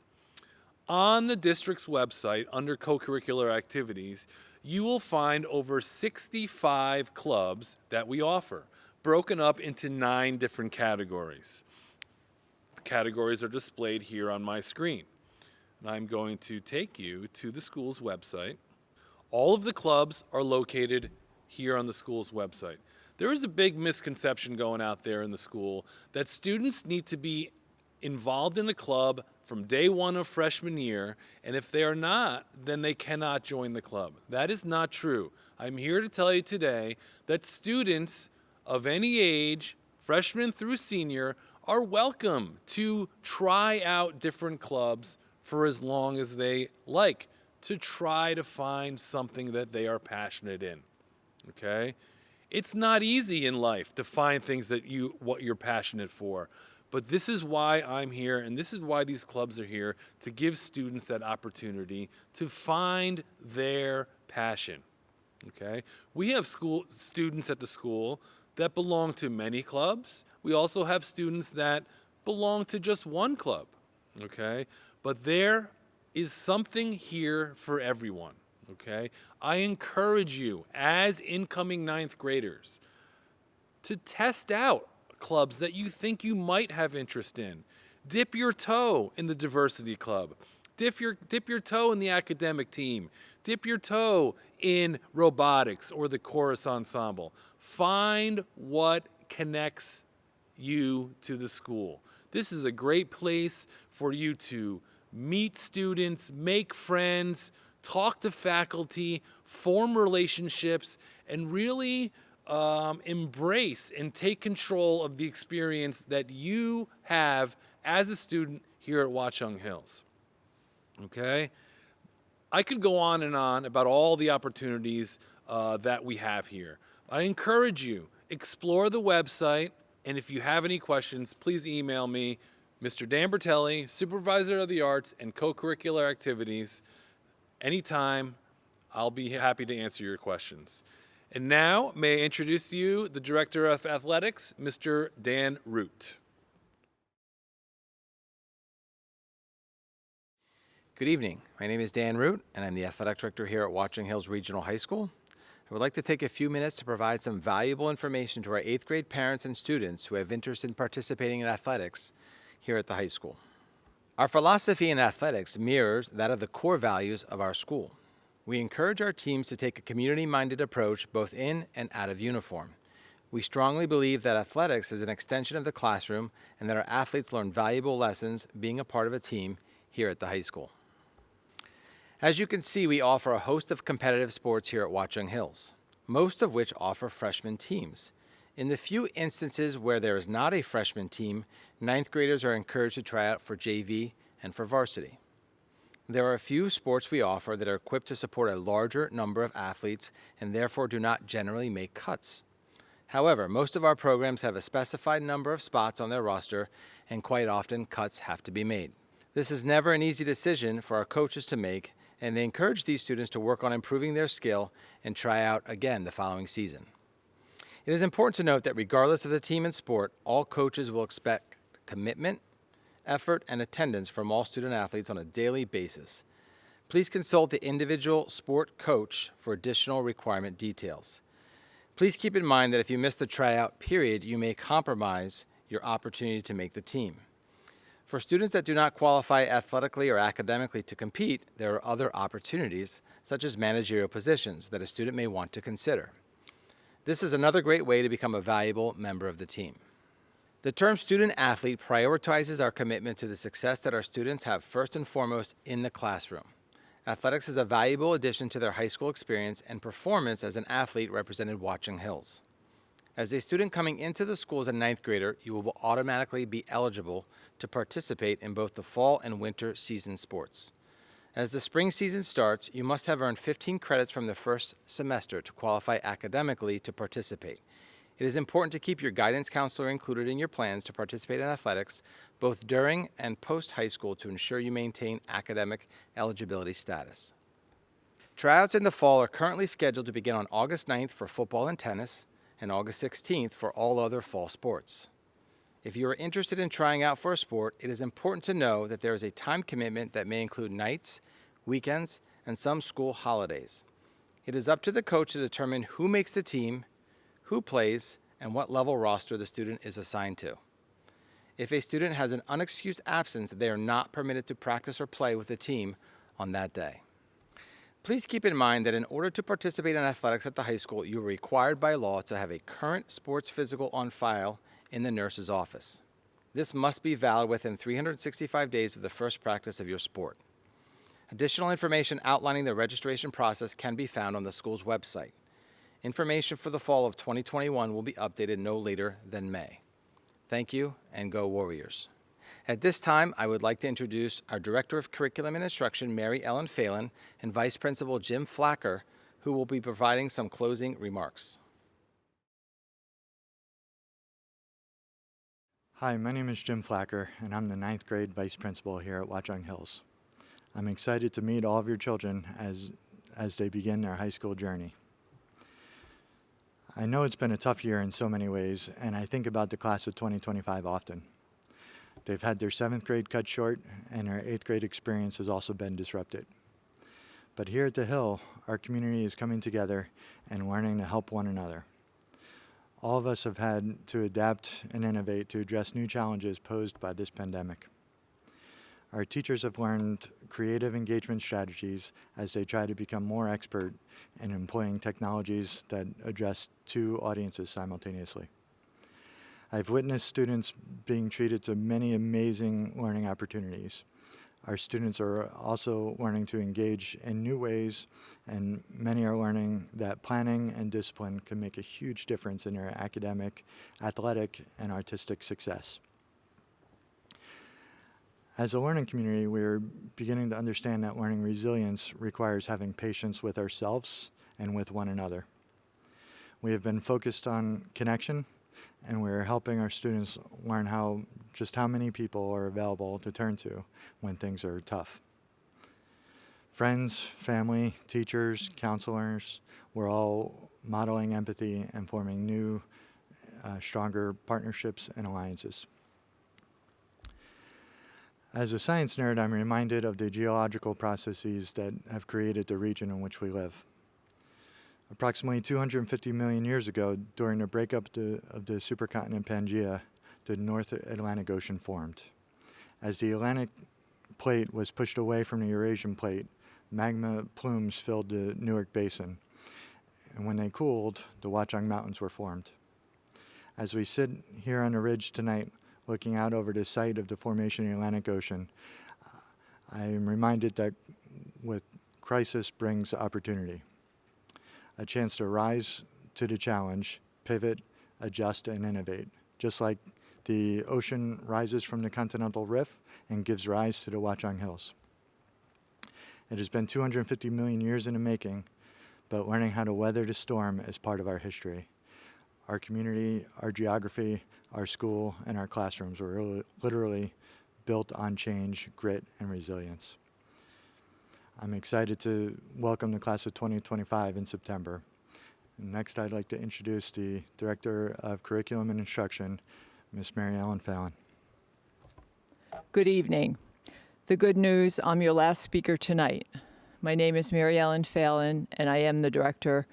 On the district's website, under co-curricular activities, you will find over 65 clubs that we offer, broken up into 9 different categories. The categories are displayed here on my screen. And I'm going to take you to the school's website. All of the clubs are located here on the school's website. There is a big misconception going out there in the school that students need to be involved in a club from day one of freshman year, and if they are not, then they cannot join the club. That is not true. I'm here to tell you today that students of any age, freshman through senior, are welcome to try out different clubs for as long as they like, to try to find something that they are passionate in, okay? It's not easy in life to find things that what you're passionate for, but this is why I'm here, and this is why these clubs are here, to give students that opportunity to find their passion, okay? We have students at the school that belong to many clubs. We also have students that belong to just one club, okay? But there is something here for everyone, okay? I encourage you, as incoming 9th graders, to test out clubs that you think you might have interest in. Dip your toe in the diversity club. Dip your toe in the academic team. Dip your toe in robotics or the chorus ensemble. Find what connects you to the school. This is a great place for you to meet students, make friends, talk to faculty, form relationships, and really embrace and take control of the experience that you have as a student here at Watchung Hills. Okay? I could go on and on about all the opportunities that we have here. I encourage you, explore the website, and if you have any questions, please email me, Mr. Dan Bertelli, Supervisor of the Arts and Co-Curricular Activities. Anytime, I'll be happy to answer your questions. And now, may I introduce to you the Director of Athletics, Mr. Dan Root. Good evening. My name is Dan Root, and I'm the Athletic Director here at Watchung Hills Regional High School. I would like to take a few minutes to provide some valuable information to our 8th grade parents and students who have interest in participating in athletics here at the high school. Our philosophy in athletics mirrors that of the core values of our school. We encourage our teams to take a community-minded approach both in and out of uniform. We strongly believe that athletics is an extension of the classroom and that our athletes learn valuable lessons being a part of a team here at the high school. As you can see, we offer a host of competitive sports here at Watchung Hills. most of which offer freshman teams. In the few instances where there is not a freshman team, ninth graders are encouraged to try out for JV and for varsity. There are a few sports we offer that are equipped to support a larger number of athletes and therefore do not generally make cuts. However, most of our programs have a specified number of spots on their roster, and quite often cuts have to be made. This is never an easy decision for our coaches to make, and they encourage these students to work on improving their skill and try out again the following season. It is important to note that regardless of the team and sport, all coaches will expect commitment, effort, and attendance from all student athletes on a daily basis. Please consult the individual sport coach for additional requirement details. Please keep in mind that if you miss the tryout period, you may compromise your opportunity to make the team. For students that do not qualify athletically or academically to compete, there are other opportunities, such as managerial positions, that a student may want to consider. This is another great way to become a valuable member of the team. The term student athlete prioritizes our commitment to the success that our students have first and foremost in the classroom. Athletics is a valuable addition to their high school experience, and performance as an athlete represented Watchung Hills. As a student coming into the school as a ninth grader, you will automatically be eligible to participate in both the fall and winter season sports. As the spring season starts, you must have earned 15 credits from the first semester to qualify academically to participate. It is important to keep your guidance counselor included in your plans to participate in athletics, both during and post-high school, to ensure you maintain academic eligibility status. Tryouts in the fall are currently scheduled to begin on August 9th for football and tennis, and August 16th for all other fall sports. If you are interested in trying out for a sport, it is important to know that there is a time commitment that may include nights, weekends, and some school holidays. It is up to the coach to determine who makes the team, who plays, and what level roster the student is assigned to. If a student has an unexcused absence, they are not permitted to practice or play with the team on that day. Please keep in mind that in order to participate in athletics at the high school, you are required by law to have a current sports physical on file in the nurse's office. This must be valid within 365 days of the first practice of your sport. Additional information outlining the registration process can be found on the school's website. Information for the fall of 2021 will be updated no later than May. Thank you, and go Warriors. At this time, I would like to introduce our Director of Curriculum and Instruction, Mary Ellen Phelan, and Vice Principal Jim Flacker, who will be providing some closing remarks. Hi, my name is Jim Flacker, and I'm the 9th grade Vice Principal here at Watchung Hills. I'm excited to meet all of your children as they begin their high school journey. I know it's been a tough year in so many ways, and I think about the class of 2025 often. They've had their 7th grade cut short, and their 8th grade experience has also been disrupted. But here at the Hill, our community is coming together and learning to help one another. All of us have had to adapt and innovate to address new challenges posed by this pandemic. Our teachers have learned creative engagement strategies as they try to become more expert in employing technologies that address two audiences simultaneously. I've witnessed students being treated to many amazing learning opportunities. Our students are also learning to engage in new ways, and many are learning that planning and discipline can make a huge difference in their academic, athletic, and artistic success. As a learning community, we're beginning to understand that learning resilience requires having patience with ourselves and with one another. We have been focused on connection, and we're helping our students learn just how many people are available to turn to when things are tough. Friends, family, teachers, counselors, we're all modeling empathy and forming new, stronger partnerships and alliances. As a science nerd, I'm reminded of the geological processes that have created the region in which we live. Approximately 250 million years ago, during the breakup of the supercontinent Pangaea, the North Atlantic Ocean formed. As the Atlantic plate was pushed away from the Eurasian plate, magma plumes filled the Newark Basin. And when they cooled, the Watchung Mountains were formed. As we sit here on the ridge tonight, looking out over the site of the formation of the Atlantic Ocean, I am reminded that with crisis brings opportunity. a chance to rise to the challenge, pivot, adjust, and innovate, just like the ocean rises from the continental rift and gives rise to the Watchung Hills. It has been 250 million years in the making, but learning how to weather the storm is part of our history. Our community, our geography, our school, and our classrooms were literally built on change, grit, and resilience. I'm excited to welcome the class of 2025 in September. Next, I'd like to introduce the Director of Curriculum and Instruction, Ms. Mary Ellen Fallon. Good evening. The good news, I'm your last speaker tonight. My name is Mary Ellen Fallon, and I am the Director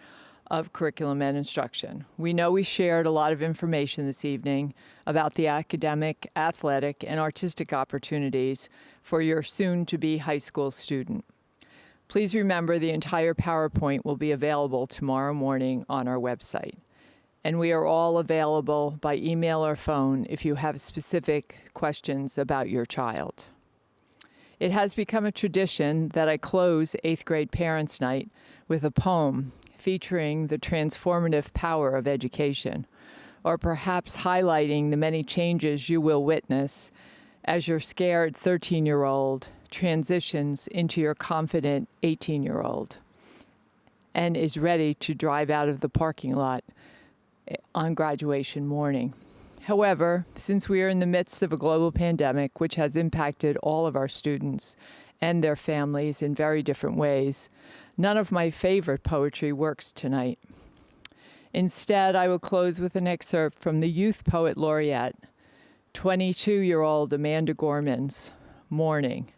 of Curriculum and Instruction. We know we shared a lot of information this evening about the academic, athletic, and artistic opportunities for your soon-to-be high school student. Please remember the entire PowerPoint will be available tomorrow morning on our website. And we are all available by email or phone if you have specific questions about your child. It has become a tradition that I close 8th grade Parents' Night with a poem featuring the transformative power of education, or perhaps highlighting the many changes you will witness as your scared 13-year-old transitions into your confident 18-year-old and is ready to drive out of the parking lot on graduation morning. However, since we are in the midst of a global pandemic which has impacted all of our students and their families in very different ways, none of my favorite poetry works tonight. Instead, I will close with an excerpt from the Youth Poet Laureate, 22-year-old Amanda Gorman's Morning.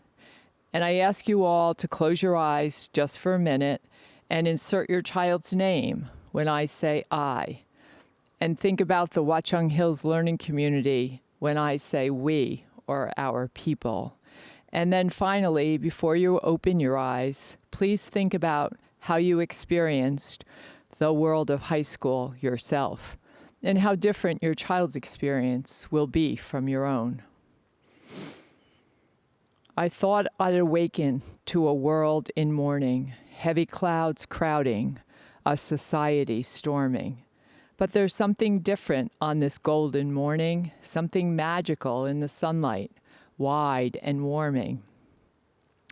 And I ask you all to close your eyes just for a minute and insert your child's name when I say I. And think about the Watchung Hills learning community when I say we, or our people. And then finally, before you open your eyes, please think about how you experienced the world of high school yourself and how different your child's experience will be from your own. I thought I'd awaken to a world in mourning, heavy clouds crowding, a society storming. But there's something different on this golden morning, something magical in the sunlight, wide and warming.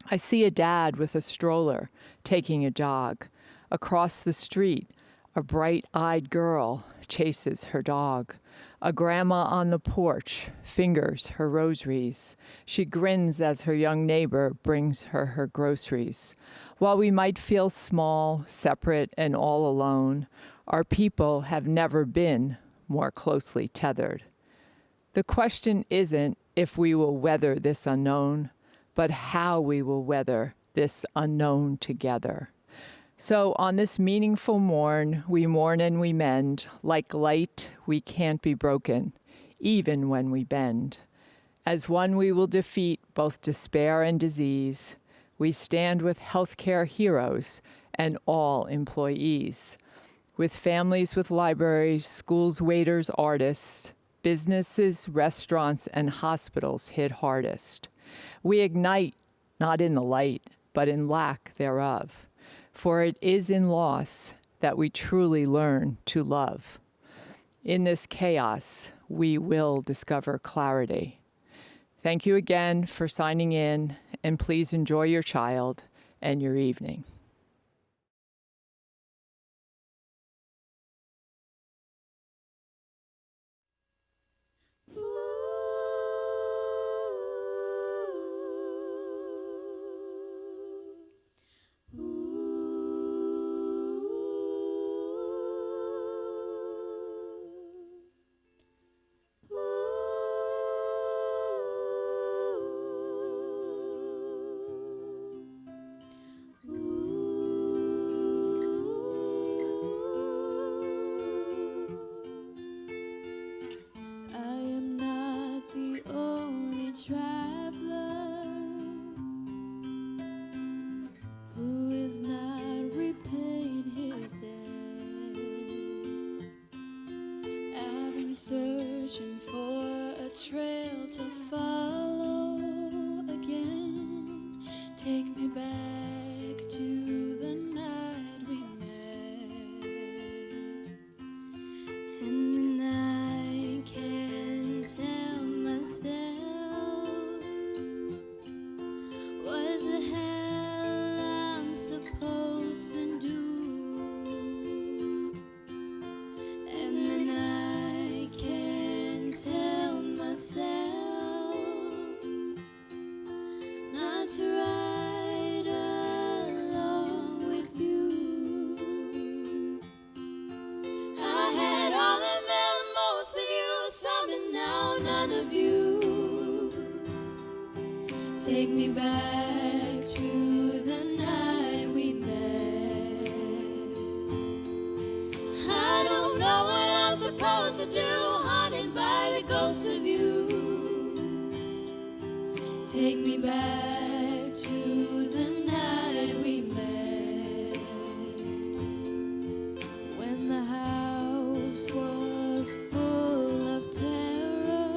I see a dad with a stroller taking a jog. Across the street, a bright-eyed girl chases her dog. A grandma on the porch fingers her rosaries. She grins as her young neighbor brings her groceries. While we might feel small, separate, and all alone, our people have never been more closely tethered. The question isn't if we will weather this unknown, but how we will weather this unknown together. So on this meaningful morn, we mourn and we mend. Like light, we can't be broken, even when we bend. As one, we will defeat both despair and disease. We stand with healthcare heroes and all employees. With families with libraries, schools, waiters, artists, businesses, restaurants, and hospitals hit hardest. We ignite, not in the light, but in lack thereof. For it is in loss that we truly learn to love. In this chaos, we will discover clarity. Thank you again for signing in, and please enjoy your child and your evening. Searching for a trail to follow again. Take me back to the night we met. Take me back to the night we met. I don't know what I'm supposed to do, haunted by the ghost of you. Take me back to the night we met, when the house was full of terror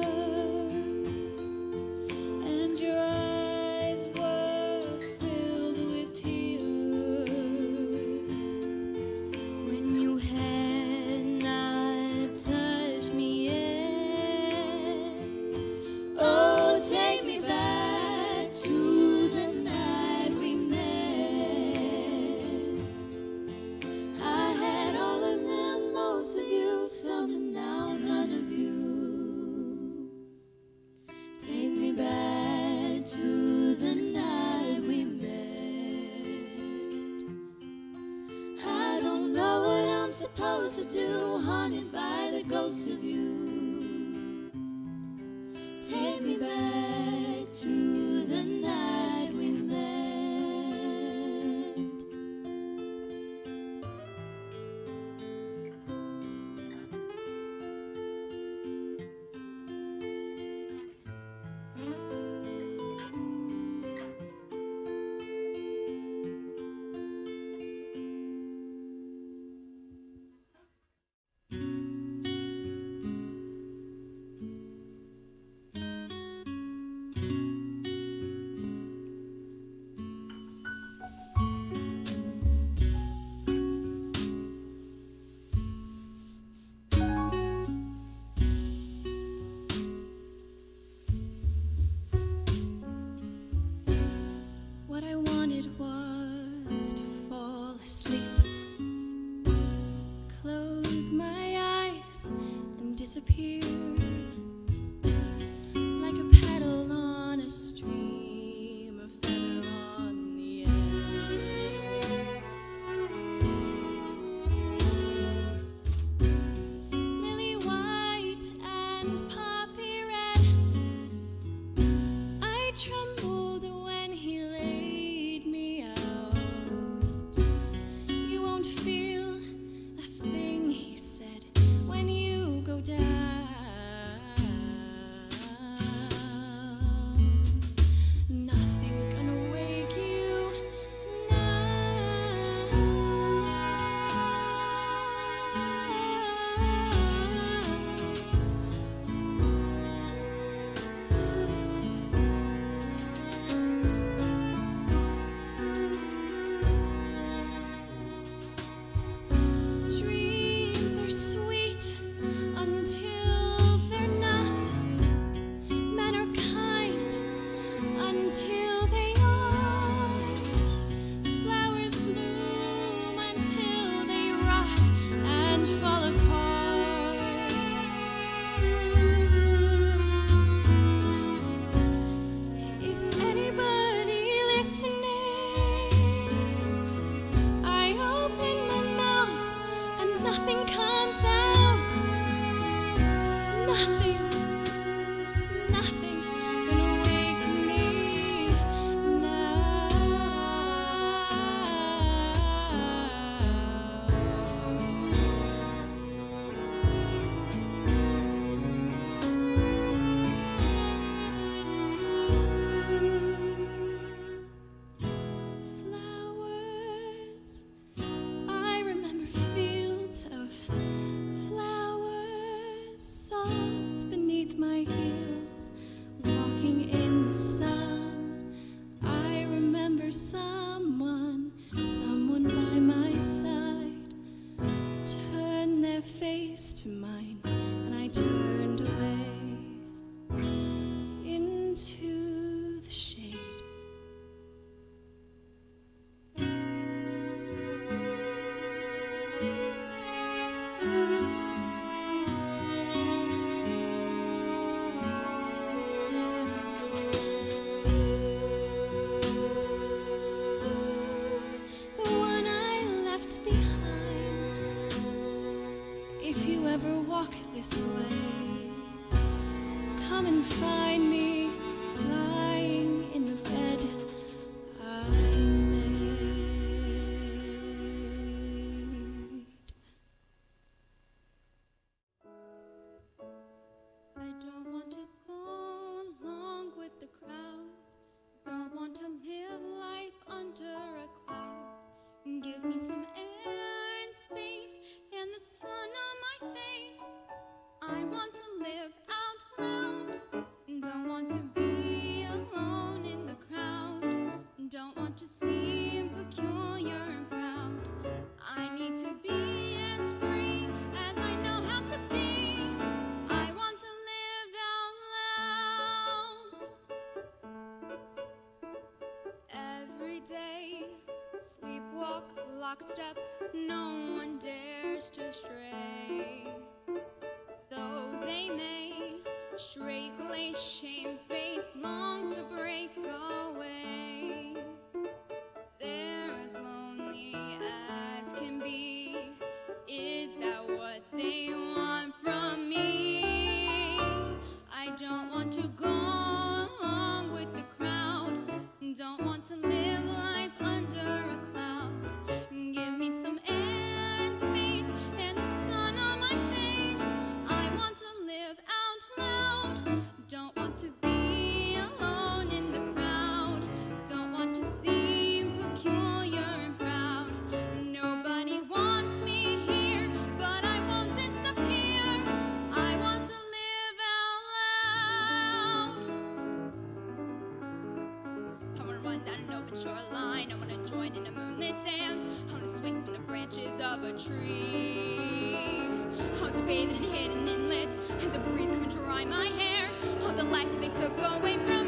and your eyes were filled with tears, when you had not touched me yet. Oh, take me back to the night we met. I had all of them, most of you, some and now none of you. Take me back to the night we met. I don't know what I'm supposed to do, haunted by the ghost of you. Take me back to the night we met. What I wanted was to fall asleep, close my eyes and disappear, like a petal on a stream, a feather on the air. Lily white and poppy red, I trembled when he laid me out. You won't feel a thing, he said, when you go down. Nothing gonna wake you Dreams are sweet until they're not. Men are kind until they aren't. Flowers bloom until they rot and fall apart. Isn't anybody listening? I open my mouth and nothing comes out. Nothing, nothing gonna wake me Flowers, I remember fields of flowers, soft beneath my heels, walking in the sun. I remember someone by my side, turned their face to mine, and I turned away into the shade. The one I left behind. If you ever walk this way, come and find me lying in the bed. no one dares to stray. Though they may straight-laced, shame-faced, long to break away. They're as lonely as can be. Is that what they want from me? I don't want to go along with the crowd. Don't want to live life under a cloud. Give me some air and space and the sun on my face. I want to live out loud. Don't want to be alone in the crowd. Don't want to seem peculiar and proud. Nobody wants me here, but I won't disappear. I want to live out loud. I wanna run down an open shoreline. I wanna join in a moonlit dance. I wanna swing from the branches of a tree. I want to bathe in a hidden inlet, and the breeze come and dry my hair. Oh, the life that they took away from